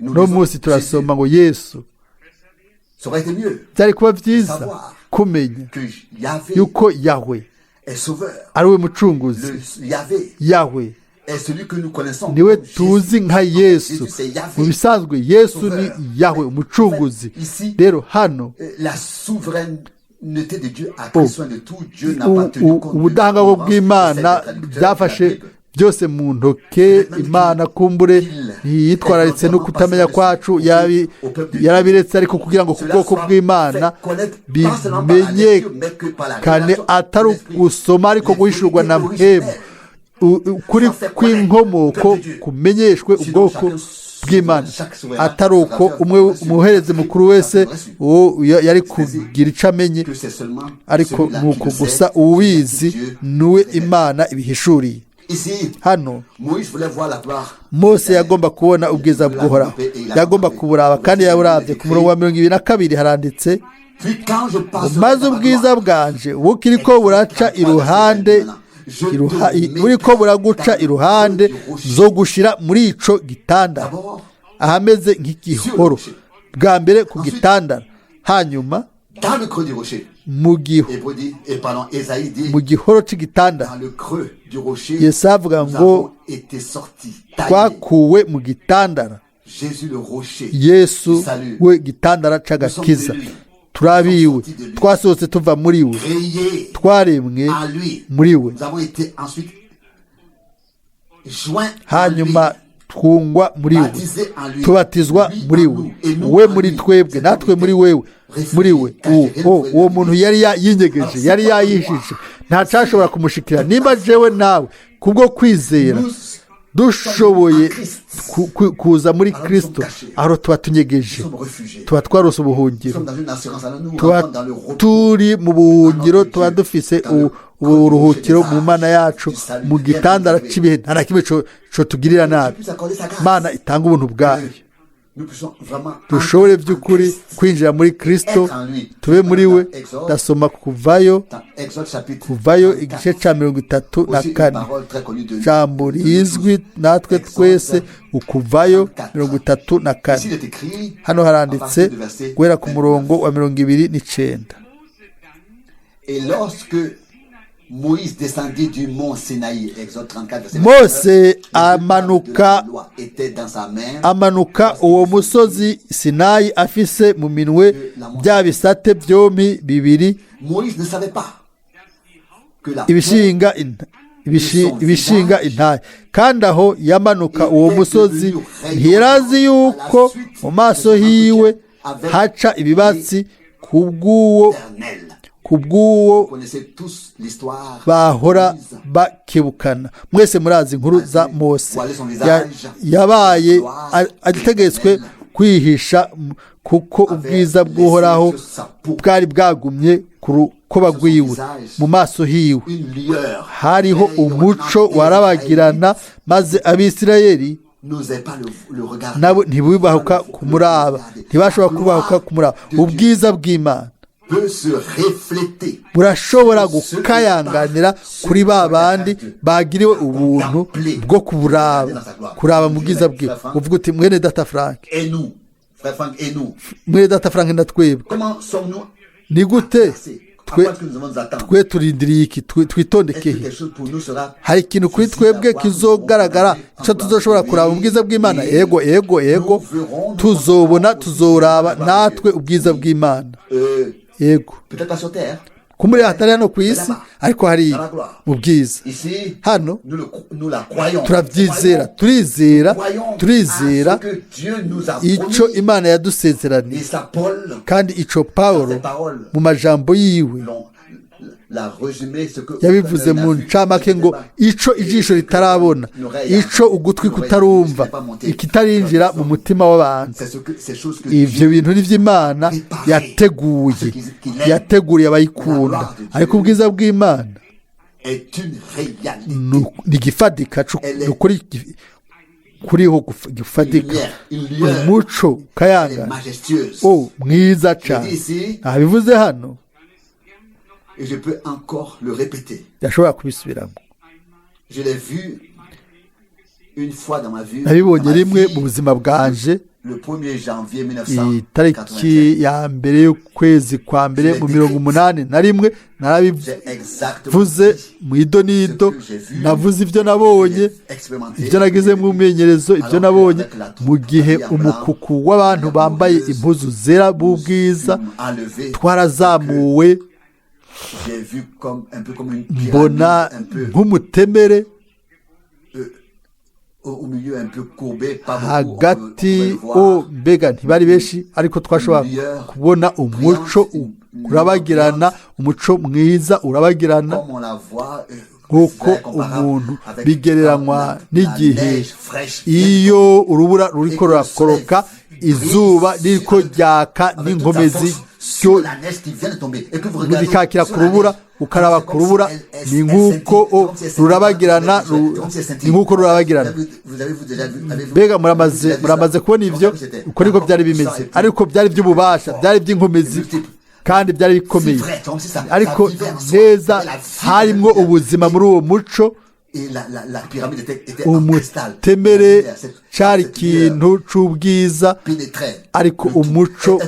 No munsi turasoma ngo Yesu. Byari kuba byiza kumenya yuko Yahweh ari we mucunguzi. Yahweh niwe tuzi nka Yesu. Mu bisanzwe Yesu ni Yahweh umucunguzi. Rero hano ubudahangarwa bw'Imana byafashe byose mu ntoke. Imana kumbure ntiyitwararitse no kutamenya kwacu, yarabiretse, ariko kugira ngo ku bwoko bw'Imana bimenyekane atari gusoma ariko guhishurwa na mpemu, kuri kw'inkomoko kumenyeshwe ubwoko bw'Imana, atari uko umwe umuhereze mukuru wese yari kugira ico amenye, ariko nuko gusa ubizi niwe Imana ibihishuriye. Hano Mose yagomba kubona ubwiza bw'Uhoraho, yagomba kuburaba, kandi yaburabye. Ku murongo wa 22 haranditse, maze ubwiza bwanje bukiriko buraca iruhande, buriko buraguca iruhande, zo gushira muri ico gitandara ahameze nk'igihoro, bwa mbere ku gitandara, hanyuma mu gihoro c'igitandara. Yesu avuga ngo twakuwe mu gitandara. Yesu we gitandara c'agakiza, turabiwe, twasohotse tuva muri we, twaremwe muri we, hanyuma twungwa muri we, tubatizwa muri we, we muri twebwe natwe muri wewe, muri we. Uwo muntu yari yinyegeje, yari yayishije, nta cyashobora kumushikira. Nimba jewe nawe kubwo kwizera dushoboye kuza muri Kristo aho tuba tunyegeje, tuba twarose ubuhungiro, tuba turi mu buhungiro, tuba dufise uburuhukiro mu mana yacu, mu gitandara cy'ibihe nta na kimwe cyo tugirira nabi. Imana itanga ubuntu bwayo, dushobore by'ukuri kwinjira muri Kristo, tube muri we. Ndasoma kuvayo igice cya 34, ijambo rizwi natwe twese, ukuvayo 34. Hano haranditse guhera ku murongo wa 29. Moïse descendit du mont Sinaï, Exode 34, Mose amanuka uwo musozi Sinayi afise mu minwe bya bisate byombi bibiri ibishinga intaye, kandi aho yamanuka uwo musozi ntiyarazi yuko mu maso hiwe haca ibibatsi kubw'uwo bahora bakebukana. Mwese murazi inkuru za Mose, yabaye agitegetswe kwihisha kuko ubwiza bw'uhoraho bwari bwagumye ku rukoba rwiwe. Mu maso hiwe hariho umuco warabagirana, maze Abisirayeli nabo ntibubahuka kumuraba, ntibashobora kubahuka kumuraba. Ubwiza bw'Imana burashobora gukayanganira kuri ba bandi bagiriwe ubuntu bwo kuraba mu bwiza bwe. uvuga uti mwene data Frank na twebwe ni gute twe turindiriye iki? Twitondekeye, hari ikintu kuri twebwe kizogaragara icyo tuzoshobora kuraba ubwiza bw'Imana. Ego tuzoraba natwe ubwiza bw'Imana. Yego, kumuri hatari hano ku isi, ariko hari mu bwiza hano. Turabyizera, turizera icyo Imana yadusezeraniye, kandi icyo Pawulo mu majambo yiwe yabivuze mu ncamake ngo ico ijisho ritarabona, ico ugutwi kutarumva, ikitarinjira mu mutima w'abantu. Ivyo bintu ni vy'Imana yateguriye abayikunda, ariko ubwiza bw'Imana ni gifadika kuriho gifadika, umuco kayanga mwiza cyane. Abivuze hano, et je peux encore le répéter. Je l'ai vu une fois dans ma vie. Nabibonye rimwe mu buzima bwanje, le 1er janvier 1985, itariki ya mbere y'ukwezi kwa mbere mu 1981. Narabivuze mu idonido, navuze ibyo nabonye, ibyo nagize mu mmenyerezo, ibyo nabonye mu gihe umukuku w'abantu bambaye impuzu zera b'ubwiza twarazamuwe, mbona nk'umutemere hagati. Mbega ntibari benshi, ariko twashobora kubona umuco urabagirana, umuco mwiza urabagirana, nk'uko umuntu bigereranywa n'igihe iyo urubura ruriko rurakoroka, izuba ririko ryaka n'inkomezi rikakira ku rubura, ukaraba ku rubura, ni nk'uko rurabagirana. Mbega muramaze kubona ivyo? Uko niko byari bimeze, ariko byari by'ububasha, byari by'inkomezi, kandi byari bikomeye, ariko neza harimwo ubuzima muri uwo muco. Umutemere cyari ikintu c'ubwiza, ariko umuco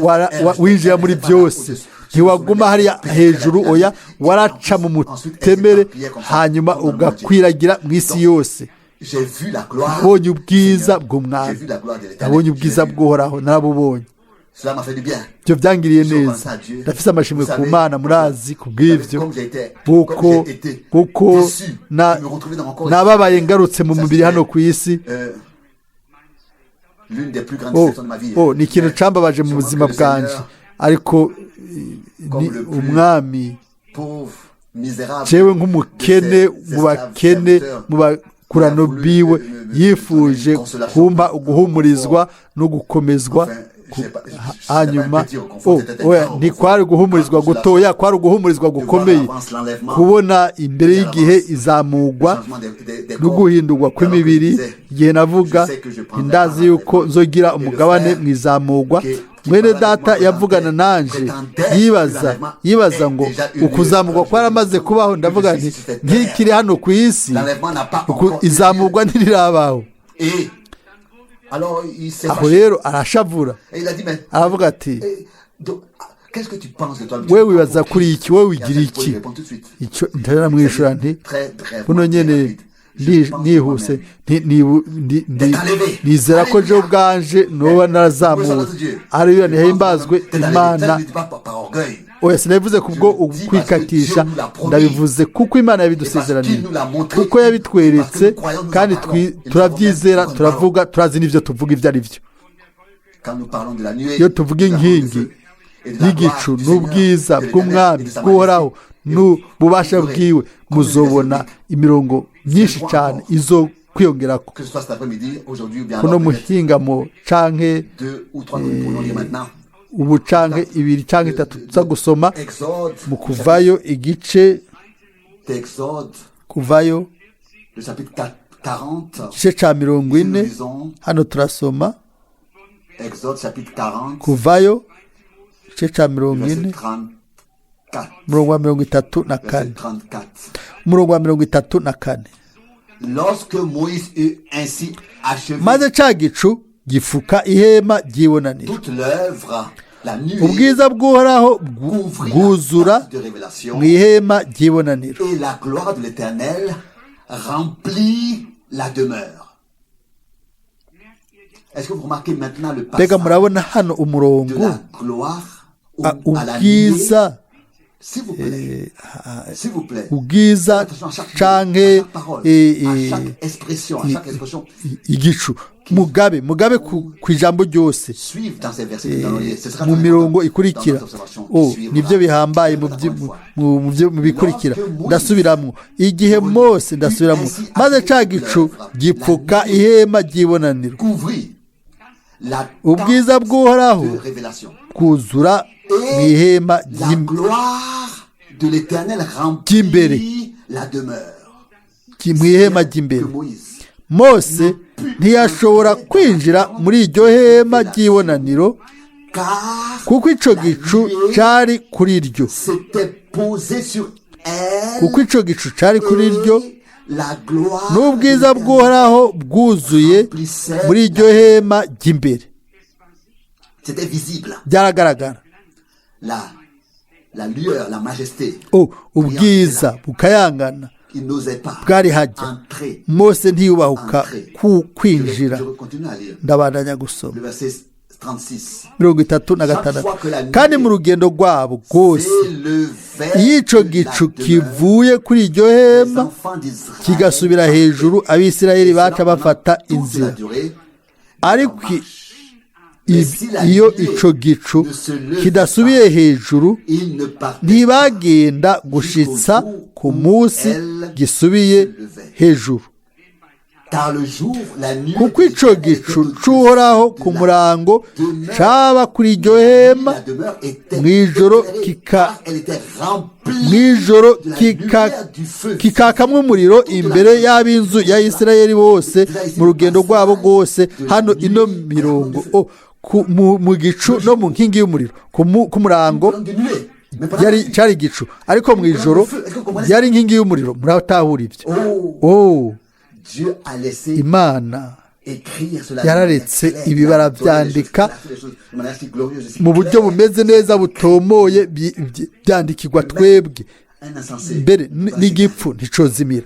winjira muri byose, ntiwaguma hariya hejuru, oya, waraca mu mutemere hanyuma ugakwiragira mu isi yose. Nabonye ubwiza bw'Umwami, nabonye ubwiza bw'Uhoraho, narabubonye. Byo byangiriye neza. Ndafise amashimwe ku Mana, murazi kubw'ivyo, kuko nababaye ngarutse mu mubiri hano ku isi. Ni ikintu cambabaje mu buzima bwanje, ariko ni Umwami. Jewe nk'umukene mu bakene, kurano biwe yifuje kumpa uguhumurizwa no gukomezwa hanyuma ntikwari guhumurizwa gutoya, kwari uguhumurizwa gukomeye, kubona imbere y'igihe izamugwa no guhindurwa kw'imibiri. igihe navuga ndazi yuko nzogira umugabane mu izamugwa, mwene data yavugana nanje yibaza ngo ukuzamugwa kwaramaze kubaho. ndavuga nti nk'ikiri hano ku isi izamugwa ntirirabaho. aho rero arashavura, aravuga ati we wibaza kuri iki, we wigira iki? icyo ndaramwishura nti buno nyene nihuse nizera ko je ubwanje noba narazamuwe, ariyo ntihimbazwe Imana. oya sinabivuze kubwo kwikatisha, ndabivuze kuko Imana yabidusezeraniye, kuko yabitweretse, kandi turabyizera, turavuga, turazi n'ivyo tuvuga ivyo ari byo. iyo tuvuga inkingi y'igicu n'ubwiza bw'umwami bw'uhoraho n'ububasha bwiwe, muzobona imirongo myinshi cyane izo kwiyongerako. kuno muhingamo canke ubu canke ibiri canke itatu tuza gusoma mu Kuvayo igice Kuvayo igice ca 40. hano turasoma Kuvayo igice ca 40 umurongo wa 34. umurongo wa 34. maze ca gicu gifuka ihema ry'ibonaniro, ubwiza bw'uhoraho bwuzura mu ihema ry'ibonaniro. mbega murabona hano umurongo ubwiza canke igicu mugabe ku ijambo ryose mu mirongo ikurikira. nibyo bihambaye mu bikurikira. ndasubiramwo igihe Mose, ndasubiramwo maze ca gicu gipfuka ihema ry'ibonaniro, ubwiza bw'uhoraho bwuzura mu ihema ry'imbere, mu ihema ry'imbere. Mose ntiyashobora kwinjira muri iryo hema ry'ibonaniro kuko ico gicu cari kuri ryo, n'ubwiza bw'uhoraho bwuzuye muri iryo hema ry'imbere. byaragaragara ubwiza bukayangana bwari hajya. Mose ntiyubahuka kwinjira. ndabandanya gusoma 36. kandi mu rugendo rwabo rwose, iyo ico gicu kivuye kuri iryo hema kigasubira hejuru, Abisirayeli baca bafata inzira. ariko iyo ico gicu kidasubiye hejuru, ntibagenda gushitsa ku munsi gisubiye hejuru, kuko ico gicu c'uhoraho ku murango caba kuri iryo hema mw'ijoro kikakamwo umuriro imbere y'ab'inzu ya Isirayeli bose mu rugendo rwabo rwose. hano ino mirongo mu gicu no mu nkingi y'umuriro ku murango cyari igicu, ariko mu ijoro yari inkingi y'umuriro. muratahura ibyo. Imana yararetse ibibara byandika mu buryo bumeze neza butomoye, byandikirwa twebwe. mbere n'igipfu nticozimira.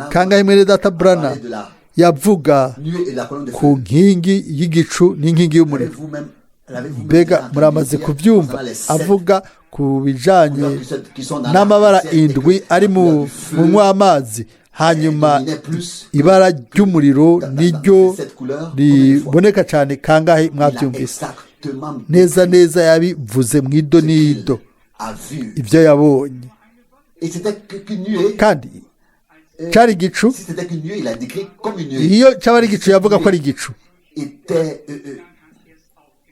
kangahe mwene data Branham yavuga ku nkingi y'igicu n'inkingi y'umuriro. mbega muramaze kubyumva avuga ku bijanye n'amabara indwi ari mu amazi, hanyuma ibara ry'umuriro niryo riboneka cyane. kangahe mwabyumvise neza yabivuze mu idonido ibyo yabonye. kandi cyari igicu si c'était qu'une nuée, il a décrit comme une nuée. iyo cyaba ari igicu yavuga ko ari igicu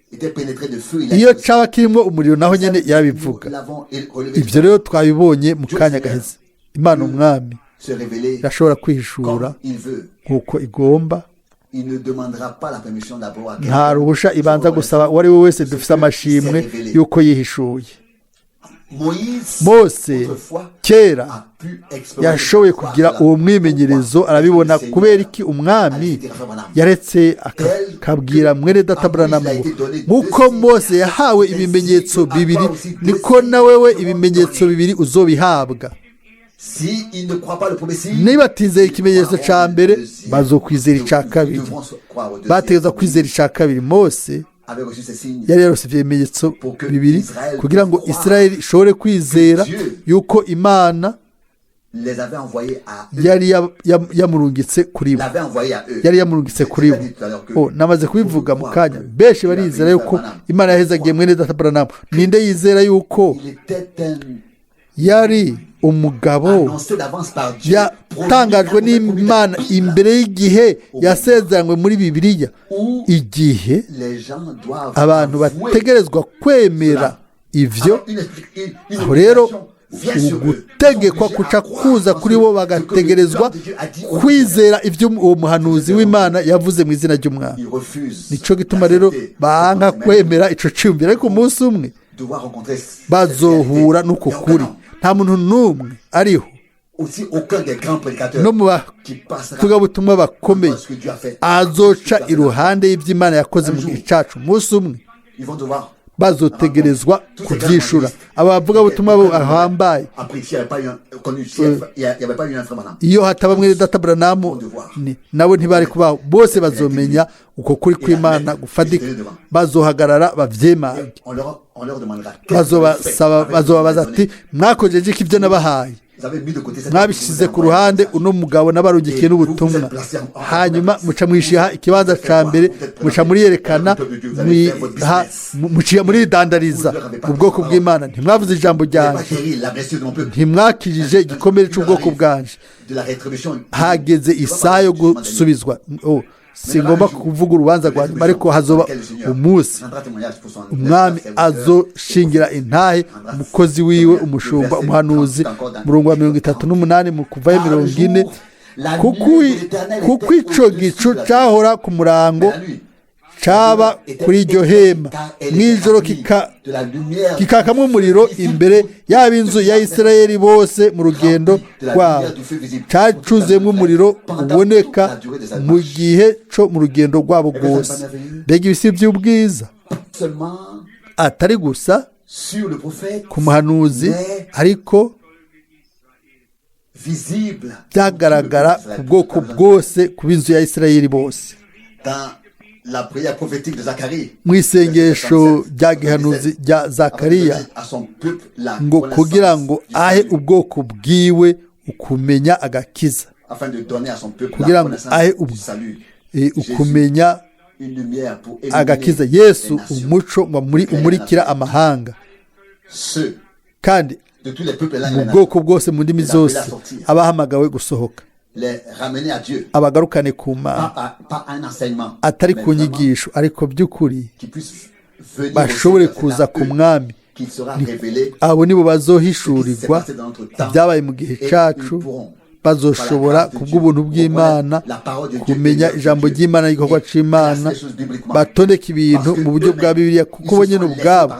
Était pénétré de feu. iyo cyaba kirimo umuriro naho nyine yabivuga. Ibyo rero twabibonye mu kanya gaheze. Imana umwami irashobora kwihishura nk'uko igomba. Nta ruhusha ibanza gusaba uwo ari we wese dufite amashimwe y'uko yihishuye. Mose kera yashoboye kugira uwo mwimenyerezo, arabibona kubera iki umwami yaretse akabwira mwene data Branham nk'uko Mose yahawe ibimenyetso bibiri niko na wewe ibimenyetso bibiri uzobihabwa. Niba atizeye ikimenyetso cya mbere bazokwizera icya kabiri, bategeza kwizera icya kabiri. Mose yari yarose ibyo bimenyetso bibiri kugira ngo Israeli ishobore kwizera yuko Imana yari yamurungitse kuri bo, yari yamurungitse kuri bo. Namaze kubivuga mu kanya, benshi barizera yuko Imana yahezagiye mwene data Branham. Ninde yizera yuko yari umugabo yatangajwe n'Imana imbere y'igihe yasezeranywe muri Bibiliya, igihe abantu bategerezwa kwemera ivyo? Aho rero ugutegekwa kuca kuza kuri bo, bagategerezwa kwizera ivyo uwo muhanuzi w'Imana yavuze mu izina ry'umwami. Nico gituma rero banka kwemera ico cyumviro, ariko umunsi umwe bazohura n'uko kuri. Nta muntu n'umwe ariho no mu bavugabutumwa bakomeye azoca iruhande y'iby'Imana yakoze mu gihe cyacu. Umunsi umwe bazotegerezwa kubyishura. Abavugabutumwa bahambaye, iyo hataba mwene data Branham nabo ntibari kubaho. Bose bazomenya uko kuri kw'Imana gufatika, bazohagarara bavyemage, bazobabaza ati mwakojeje iki ibyo nabahaye, mwabishyize ku ruhande, uno mugabo nabarugikiye n'ubutumwa, hanyuma muca mwishiha ikibanza ca mbere, muca muriyerekana, muciye muridandariza mu bwoko bw'Imana. Ntimwavuze ijambo ryanje, ntimwakijije igikomere c'ubwoko bwanje. Hageze isaha yo gusubizwa. Singomba kuvuga urubanza rwa nyuma, ariko hazoba umunsi umwami azoshingira intahe umukozi wiwe, umushumba, umuhanuzi. Murongo wa 38 mu kuvayo 40, kuko ico gicu cahora ku murango caba kuri iryo hema mw'ijoro, kikakamwe umuriro imbere y'ab'inzu ya Isirayeli bose mu rugendo rwabo. Cacuzemwo umuriro uboneka mu gihe co mu rugendo rwabo rwose. Mbega ibisi by'ubwiza atari gusa ku muhanuzi, ariko byagaragara ku bwoko bwose, ku b'inzu ya Isirayeli bose. Mu isengesho rya gihanuzi rya Zakariya, ngo kugira ngo ahe ubwoko bwiwe ukumenya agakiza, kugira ngo ahe ukumenya agakiza. Yesu umuco umurikira amahanga, kandi mu bwoko bwose, mu ndimi zose, abahamagawe gusohoka, abagarukane ku Mana, atari ku nyigisho, ariko by'ukuri bashobore kuza ku mwami. Abo nibo bazohishurirwa ibyabaye mu gihe cyacu, bazoshobora kubw'ubuntu bw'Imana kumenya ijambo ry'Imana n'igikorwa c'Imana, batondeka ibintu mu buryo bwa Bibiliya, kuko bo nyene ubwabo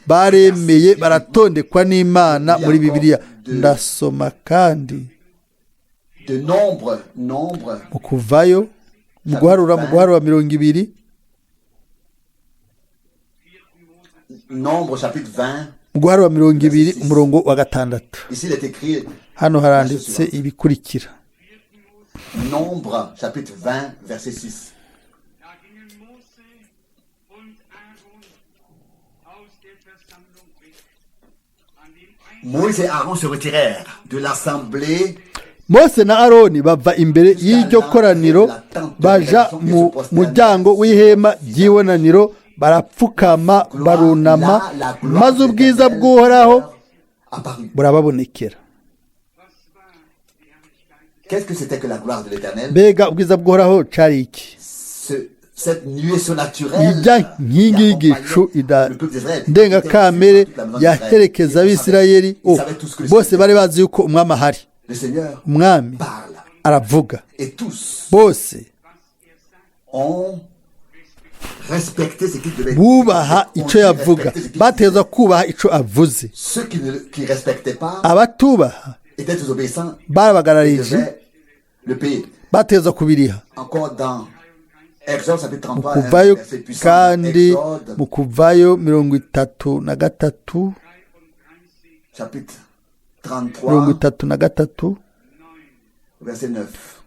baremeye baratondekwa n'Imana muri Bibiliya. Ndasoma kandi mu kuvayo, mu guharura 20, mu guharura 20 umurongo wa 6. Hano haranditse ibikurikira. Nombre chapitre 20 verset 6. Moïse et Aaron se retirèrent de l'assemblée. Mose na Aroni bava imbere y'iryo koraniro, baja mu muryango w'ihema ry'ibonaniro, barapfukama, barunama, maze ubwiza bw'Uhoraho burababonekera. Qu'est-ce que c'était que la gloire de l'Éternel? mbega ubwiza bw'uhoraho cari iki? Cette nuée surnaturelle ijya nkingi y'igicu ndengakamere yaherekeza abisirayeli bose bari bazi yuko umwami ahari. Umwami aravuga, bose bubaha icyo yavuga, bateza kubaha icyo avuze. Abatubaha barabagararije, bateza kubiriha. Mu kuvayo kandi mu kuvayo 33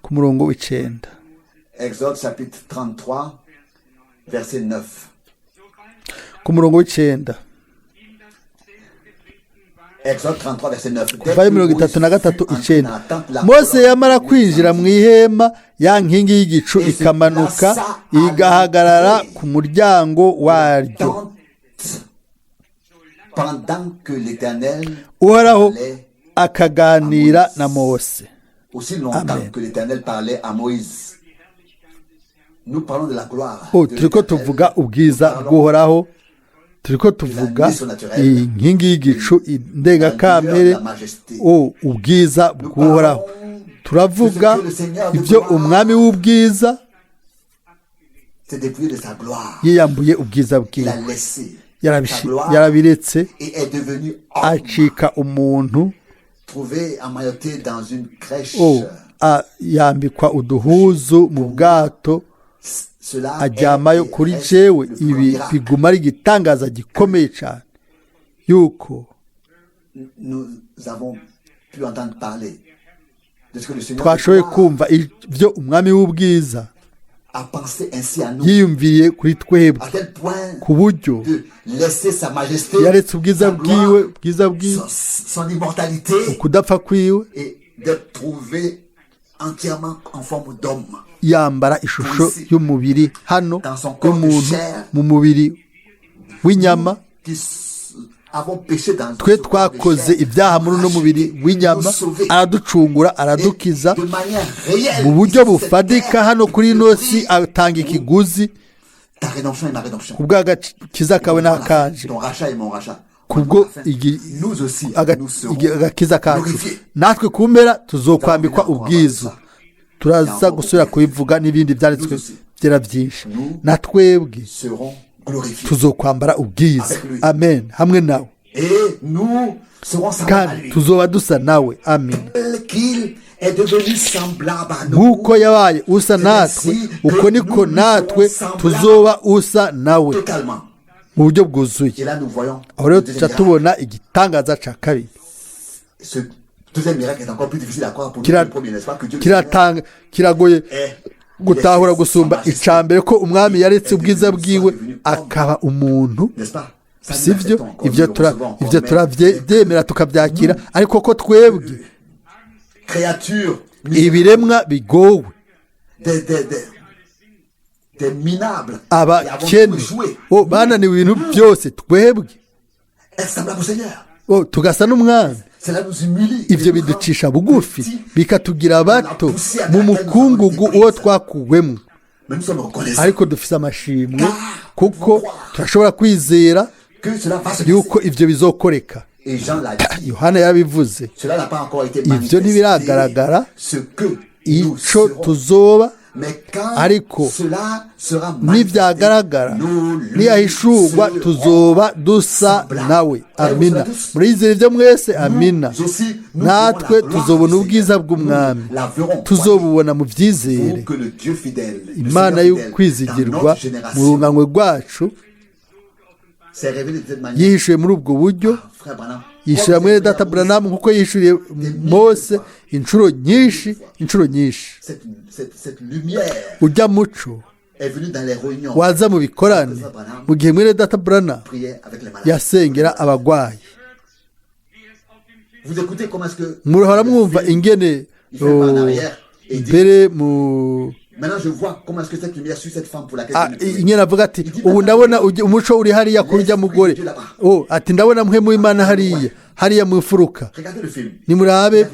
ku murongo w'9. Exode chapitre 33 verset 9. Ku murongo w'9. Exode 33 verset 9. Kuvayo 33:9. Mose yamara kwinjira mu ihema, ya nkingi y'igicu ikamanuka igahagarara ku muryango waryo. Uhoraho akaganira na Mose. Aussi longtemps que l'Éternel parlait à Moïse. Nous parlons de la gloire. Turiko tuvuga ubwiza bw'Uhoraho, turiko tuvuga inkingi y'igicu ndengakamere, ubwiza bw'Uhoraho. Turavuga ibyo umwami w'ubwiza yiyambuye ubwiza bwiwe, yarabiretse acika umuntu, yambikwa uduhuzu mu bwato, ajyamayo kuri jewe. Ibi biguma ari igitangaza gikomeye cyane yuko twashoboye kumva ibyo umwami w'ubwiza yiyumviye kuri twebwe, ku buryo yaretse ubwiza bwiwe, ukudapfa kwiwe, yambara ishusho y'umubiri hano y'umuntu mu mubiri w'inyama. Twe twakoze ibyaha muri uno mubiri w'inyama, araducungura, aradukiza mu buryo bufadika hano kuri ino si, atanga ikiguzi ku bw'agakiza kawe n'akanje, kubwo agakiza kacu. Natwe ku mpera tuzokwambikwa ubwiza, turaza gusubira kubivuga n'ibindi byanditswe byera byinshi. Na twebwe tuzokwambara ubwiza, amen, hamwe nawe, kandi tuzoba dusa nawe, amen. Nk'uko yabaye usa natwe, uko niko natwe tuzoba usa nawe mu buryo bwuzuye. Aho rero tuca tubona igitangaza cya kabiri. Kiragoye gutahura gusumba icambere ko umwami yaretse ubwiza bwiwe akaba umuntu, sivyo? Ibyo turabyemera tukabyakira, ariko ko twebwe ibiremwa bigowe, abakene, bananiwe ibintu byose, twebwe tugasa n'umwami. Ibyo biducisha bugufi, bikatugira bato mu mukungugu uwo twakuwemo, ariko dufise amashimwe kuko turashobora kwizera yuko ibyo bizokoreka. Yohana yabivuze, ibyo ntibiragaragara icyo tuzoba, ariko nibyagaragara, niyahishurwa, tuzoba dusa nawe, amina. Murizera ibyo mwese, amina. Natwe tuzobona ubwiza bw'umwami, tuzobubona mu byizere. Imana y'ukwizigirwa mu rungano rwacu yihishuye muri ubwo buryo, yishyura mwene data Branham nk'uko yishyuriye Mose inshuro nyinshi. Ujya muco waza mu bikorane mu gihe mwene data Branham yasengera abagwayi. Murahora mwumva ingene mbere mu ingene avuga ati, ubu ndabona umuco uri hariya kurya mugore, ati ndabona mpwemu w'Imana hariya, hariya mu mfuruka Regardez le film. nimurabe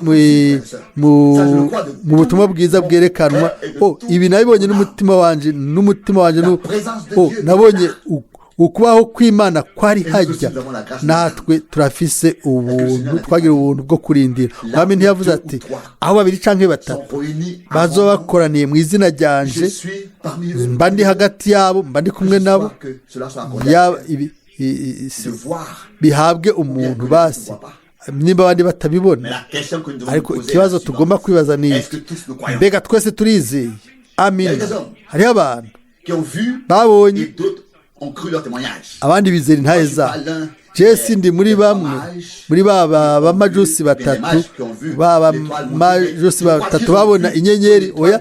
mu butumwa bwiza bwerekanwa ibi nabibonye n'umutima wanjye nabonye ukubaho kw'Imana kwari hajya natwe turafise ubuntu twagira ubuntu bwo kurindira mwami ntiyavuze ati aho babiri canke batatu bazoba bakoraniye mu izina ryanje mba ndi hagati yabo mba ndi kumwe nabo bihabwe umuntu basi nimba abandi batabibona ariko ikibazo tugomba kwibaza ni iki mbega twese turizeye amina hariho abantu babonye abandi bizera intahe zabo jesi ndi muri bamwe muri bamajusi batatu babona inyenyeri oya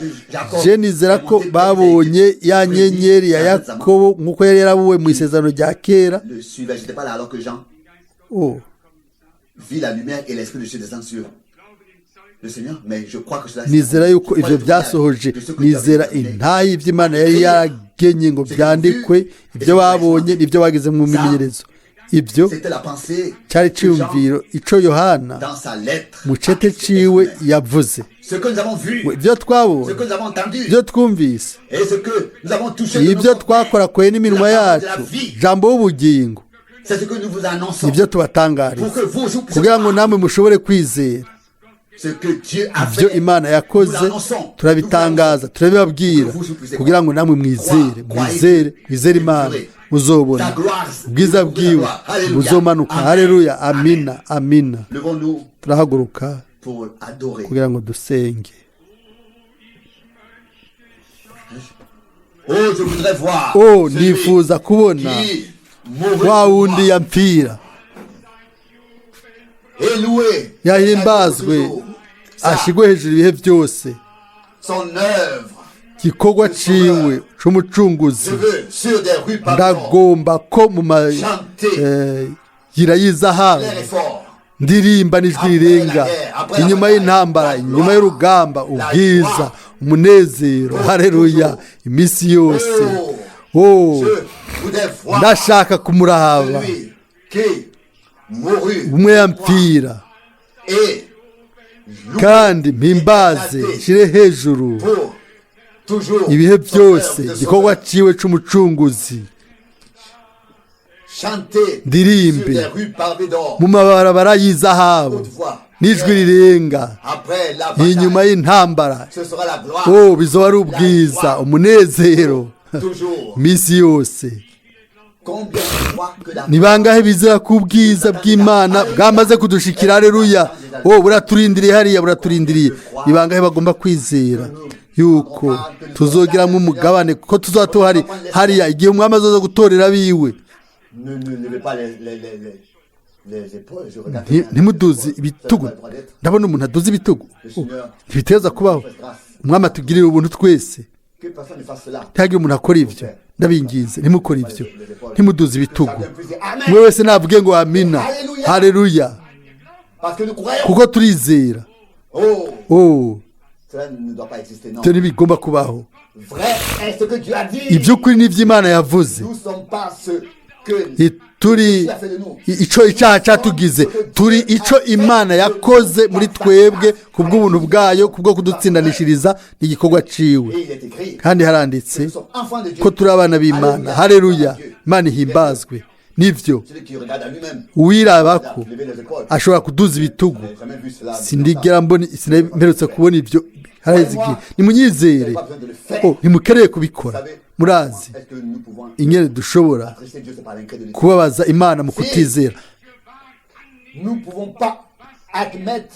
je nizera ko babonye ya nyenyeri ya Yakobo nk'uko yari yarabuwe mu isezerano rya kera nizera yuko ivyo byasohoje nizera intahe ivy'Imana yari yaragenye ngo byandikwe ibyo babonye n'ibyo bagize mu mimenyerezo ibyo cyari cyumviro ico Yohana mu cete ciwe yavuze ibyo twabonye ibyo twumvise ibyo twakora kwe n'iminwa yacu jambo w'ubugingo ibyo tubatangariza kugira ngo namwe mushobore kwizera ibyo Imana yakoze turabitangaza turabibabwira kugira ngo namwe mwizere Imana muzobona ubwiza bwiwe buzomanuka haleluya amina turahaguruka kugira ngo dusenge nifuza kubona wa wundi yampfira yahimbazwe ashigwe hejuru ibihe byose igikorwa ciwe c'umucunguzi ndagomba ko mu mayira y'izahabu ndirimba n'ijwi rirenga inyuma y'intambara inyuma y'urugamba ubwiza umunezero haleluya iminsi yose ndashaka kumuraba umwe yampfira kandi mpimbaze nshire hejuru ibihe byose igikorwa ciwe c'umucunguzi ndirimbe mu mabarabara y'izahabu n'ijwi rirenga inyuma y'intambara bizoba ari ubwiza umunezero misi yose ni bangahe bizera ko ubwiza bw'Imana bwamaze kudushikira haleluya buraturindiriye hariya buraturindiriye ni bangahe bagomba kwizera yuko tuzogiramwo umugabane kuko tuzatuhari hariya igihe umwami azoza gutorera biwe ntimuduzi ibitugu ndabona umuntu aduze ibitugu ntibiteza kubaho umwami atugirira ubuntu twese ntihagire umuntu akora ibyo ndabinginze ntimukore ibyo ntimuduze ibitugu umwe wese navuge ngo amina haleluya kuko turizera ibyo ntibigomba kubaho iby'ukuri n'iby'Imana yavuze turi ico icyaha cyatugize turi ico Imana yakoze muri twebwe kubw'ubuntu bwayo kubwo kudutsindanishiriza n'igikorwa ciwe kandi haranditse ko turi abana b'Imana haleluya Imana ihimbazwe nivyo uwirabako ashobora kuduza ibitugu sindigera mperutse kubona ibyo harazigiye nimunyizere ntimukereye kubikora murazi ingene dushobora kubabaza Imana mu kutizera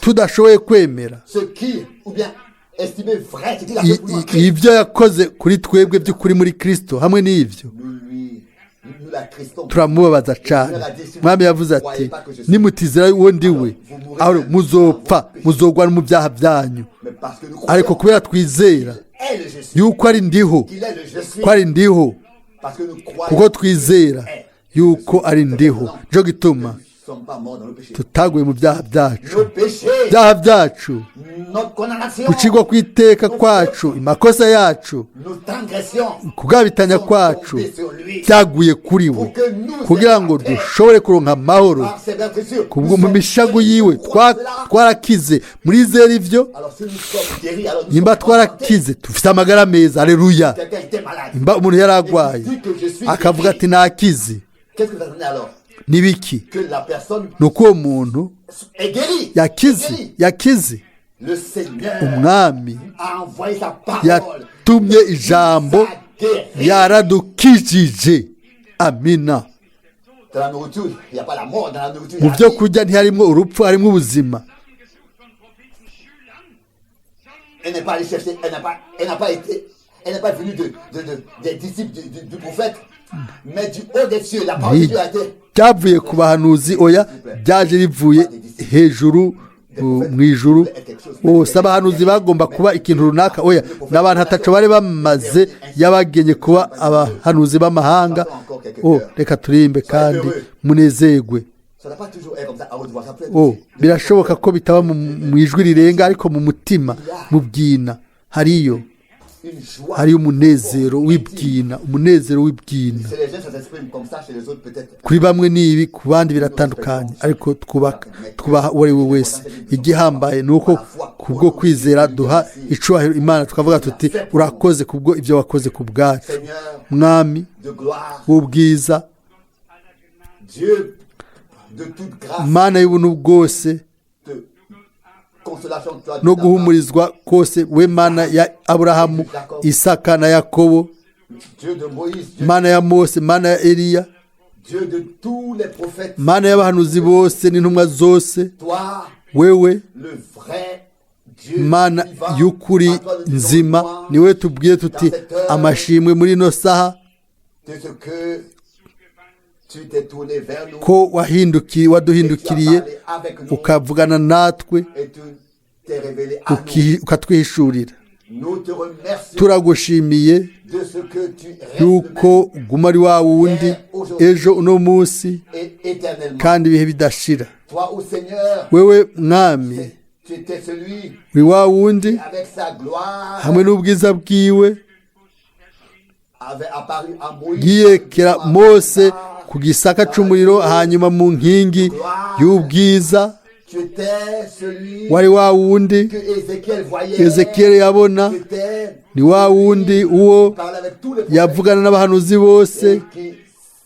tudashoboye kwemera ibyo yakoze kuri twebwe by'ukuri muri Kristo hamwe n'ivyo turamubabaza cyane mwami yavuze ati nimutizera uwo ndiwe aho muzogwa mu byaha byanyu ariko kubera twizera yuko ari ndiho kuko twizera yuko ari ndiho cyo gituma sommes pas morts dans le péché. tutaguye mu byaha byacu Nos péchés, ibyaha byacu notre condamnation, gucirwa ku iteka kwacu amakosa yacu nos transgressions kugabitanya sont kwacu tombées sur lui byaguye kuri we pour que nous, kugira ngo dushobore kuronka amahoro par ses blessures, kubwo mu mishago yiwe twarakize muri zera ivyo alors si nous sommes guéris, alors nous nimba sommes twarakize dufite amagara meza aleluya quelqu'un était malade. nimba umuntu yari arwaye Et il dit que je suis akavuga guéri. ati nakize Qu'est-ce que ça donne alors? nibiki Que la personne ni uko uwo muntu est guérie. yakize Guérie. yakize Le Seigneur umwami a envoyé sa parole. yatumye ijambo yaradukijije amina Dans la nourriture, il n'y a pas la mort. Dans la nourriture, il y mu a la byo vie. kurya ntiharimo urupfu harimo ubuzima Elle n'est pas allée chercher, elle n'a pas venue des disciples du prophète, mais du haut des cieux. La parole de Dieu a été. byavuye ku bahanuzi oya byaje bivuye hejuru mu ijuru bose abahanuzi bagomba kuba ikintu runaka oya n'abantu ataco bari bamaze yabagenye kuba abahanuzi b'amahanga reka turimbe kandi munezerwe Ça n'a pas toujours été comme ça à haute voix. Ça peut être birashoboka ko bitaba mu ijwi rirenga ariko mu mutima mu bwina hariyo une joie. hariyo umunezero w'ibwina umunezero w'ibwina C'est les gens, ça s'exprime comme ça, chez les autres peut-être. kuri bamwe ni ibi ku bandi biratandukanye ariko twubaha uwo ari we wese igihambaye ni uko kubwo kwizera duha icubahiro imana tukavuga tuti urakoze kubwo ibyo wakoze ku bwacu Seigneur mwami de gloire, w'ubwiza Dieu de toute grâce, mana y'ubuntu bwose de consolation, toi, no guhumurizwa kose we mana ya aburahamu isaka na yakobo Dieu de Moïse, Dieu, mana ya mose mana ya eliya Dieu de tous les prophètes, mana y'abahanuzi bose n'intumwa zose toi, wewe le vrai Dieu mana vivant, y'ukuri à toi nous disons nzima louange niwe tubwiye tuti amashimwe muri ino saha de ce que tu t'es tourné vers nous, ko waduhindukiriye et tu as parlé avec nous, ukavugana natwe et tu t'es révélé à nous. ukatwihishurira Nous te remercions turagushimiye de ce que tu restes yuko uguma ari wa wundi ejo uno munsi et éternellement. kandi ibihe bidashira Toi, ô Seigneur, wewe mwami tu étais celui uri wa wundi qui, avec sa gloire, hamwe n'ubwiza bwiwe avait apparu à Moïse. yiyekera mose ku gisaka c'umuriro hanyuma mu nkingi y'ubwiza Tu étais celui wari wa wundi que Ézéchiel voyait. ezekiyeli yabona Tu étais ni wa wundi uwo qui parlait avec tous les prophètes yavugana n'abahanuzi bose et qui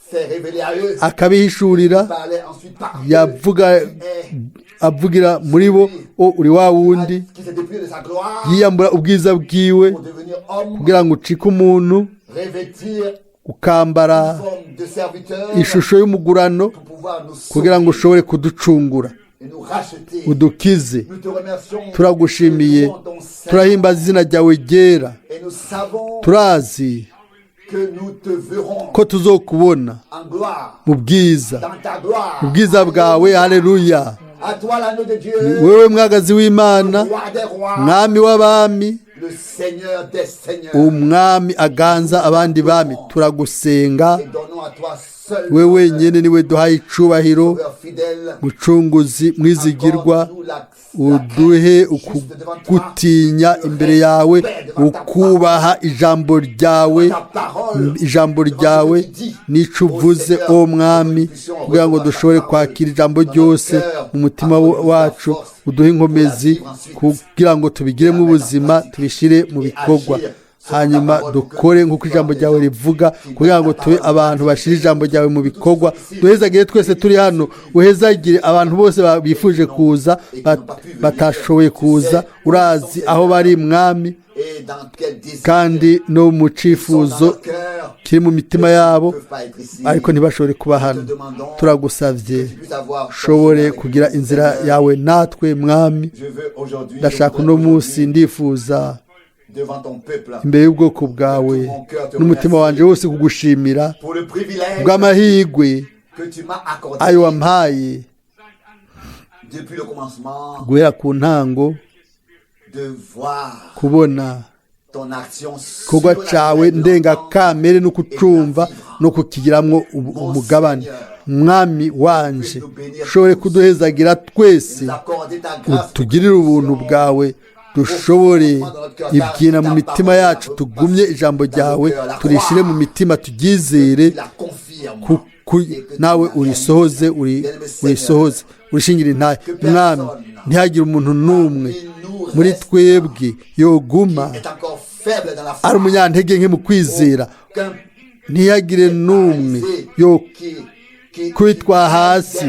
s'est révélé à eux. akabihishurira Il parlait ensuite par eux. yavuga Et avugira muri bo uri wa wundi qui s'est dépouillé de sa gloire yiyambura ubwiza bwiwe pour devenir homme, kugira ngo ucike umuntu revêtir ukambara une forme de serviteur ishusho y'umugurano pour pouvoir nous kugira ngo sauver ushobore kuducungura et nous racheter. udukize Nous te remercions. turagushimiye Nous louons ton Saint-Nom. turahimbaza izina ryawe ryera Et nous savons turazi que nous te verrons ko tuzokubona en gloire, mu bwiza dans ta gloire. ubwiza bwawe haleluya À toi l'agneau de Dieu, wewe mwagazi w'imana le roi des rois, mwami w'abami le Seigneur des seigneurs. umwami aganza abandi bami turagusenga Et donnons à toi seul, wewe nyene niwe duhaye icubahiro Sauveur fidèle, mucunguzi mwizigirwa accorde-nous la uduhe juste devant toi, ukugutinya imbere yawe ukubaha ijambo ryawe ta parole, ijambo ryawe n'ico uvuze o mwami kugira ngo dushobore kwakira ijambo ryose mu mutima wacu uduhe inkomezi kugira ngo tubigiremo ubuzima tubishyire mu bikorwa hanyuma dukore nk'uko ijambo ryawe rivuga kugira ngo tube abantu bashyira ijambo ryawe mu bikorwa duhezagire twese turi hano uhezagire abantu bose bifuje kuza batashoboye kuza urazi aho bari mwami et dans quel désir kandi no mu cifuzo leur cœur kiri mu mitima yabo ne peuvent pas être ici. ariko ntibashobore kuba Nous hano te demandons turagusavye que tu puisses avoir ton ushobore chemin avec kugira nous, inzira Seigneur. yawe natwe mwami Je veux aujourd'hui, ndashaka je uno voudrais munsi aujourd'hui, ndifuza devant ton peuple, imbere y'ubwoko bwawe n'umutima wanje wose kugushimira pour le privilège bw'amahirwe que tu m'as accordé ayo wampaye depuis le commencement, guhera ku ntango de voir kubona ton action igikorwa cawe ndengakamere no kucumva no kukigiramwo umugabane. Mwami wanje, ushobore kuduhezagira twese, utugirire ubuntu bwawe, dushobore ibyina mu mitima yacu, tugumye ijambo ryawe, turishire mu mitima, turyizere, nawe urisohoze, urishingire intahe. Mwami, ntihagire umuntu n'umwe muri twebwe yoguma ari umunyantege nke mu kwizera, ntihagire n'umwe yo kwitwa hasi,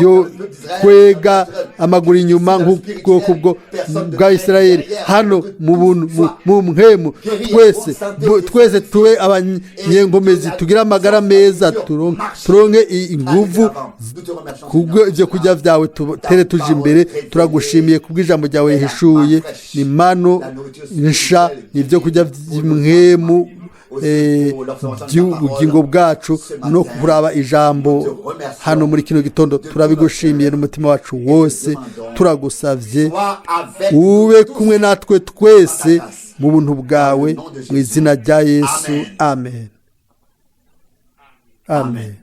yo kwega amaguru inyuma nk'ubwoko bwa Isirayeli. Hano mu mpemu twese tube abanyengomezi, tugire amagara meza, turonke inguvu kubwo ibyo kurya byawe, tere tuje imbere. Turagushimiye kubw'ijambo ryawe rihishuye, ni mano nsha, n'ibyo kurya by'impemu by'ubugingo bwacu, no kuraba ijambo hano muri kino gitondo. Turabigushimiye n'umutima wacu wose, turagusavye ube kumwe natwe twese mu buntu bwawe, mu izina rya Yesu, amen. Amen.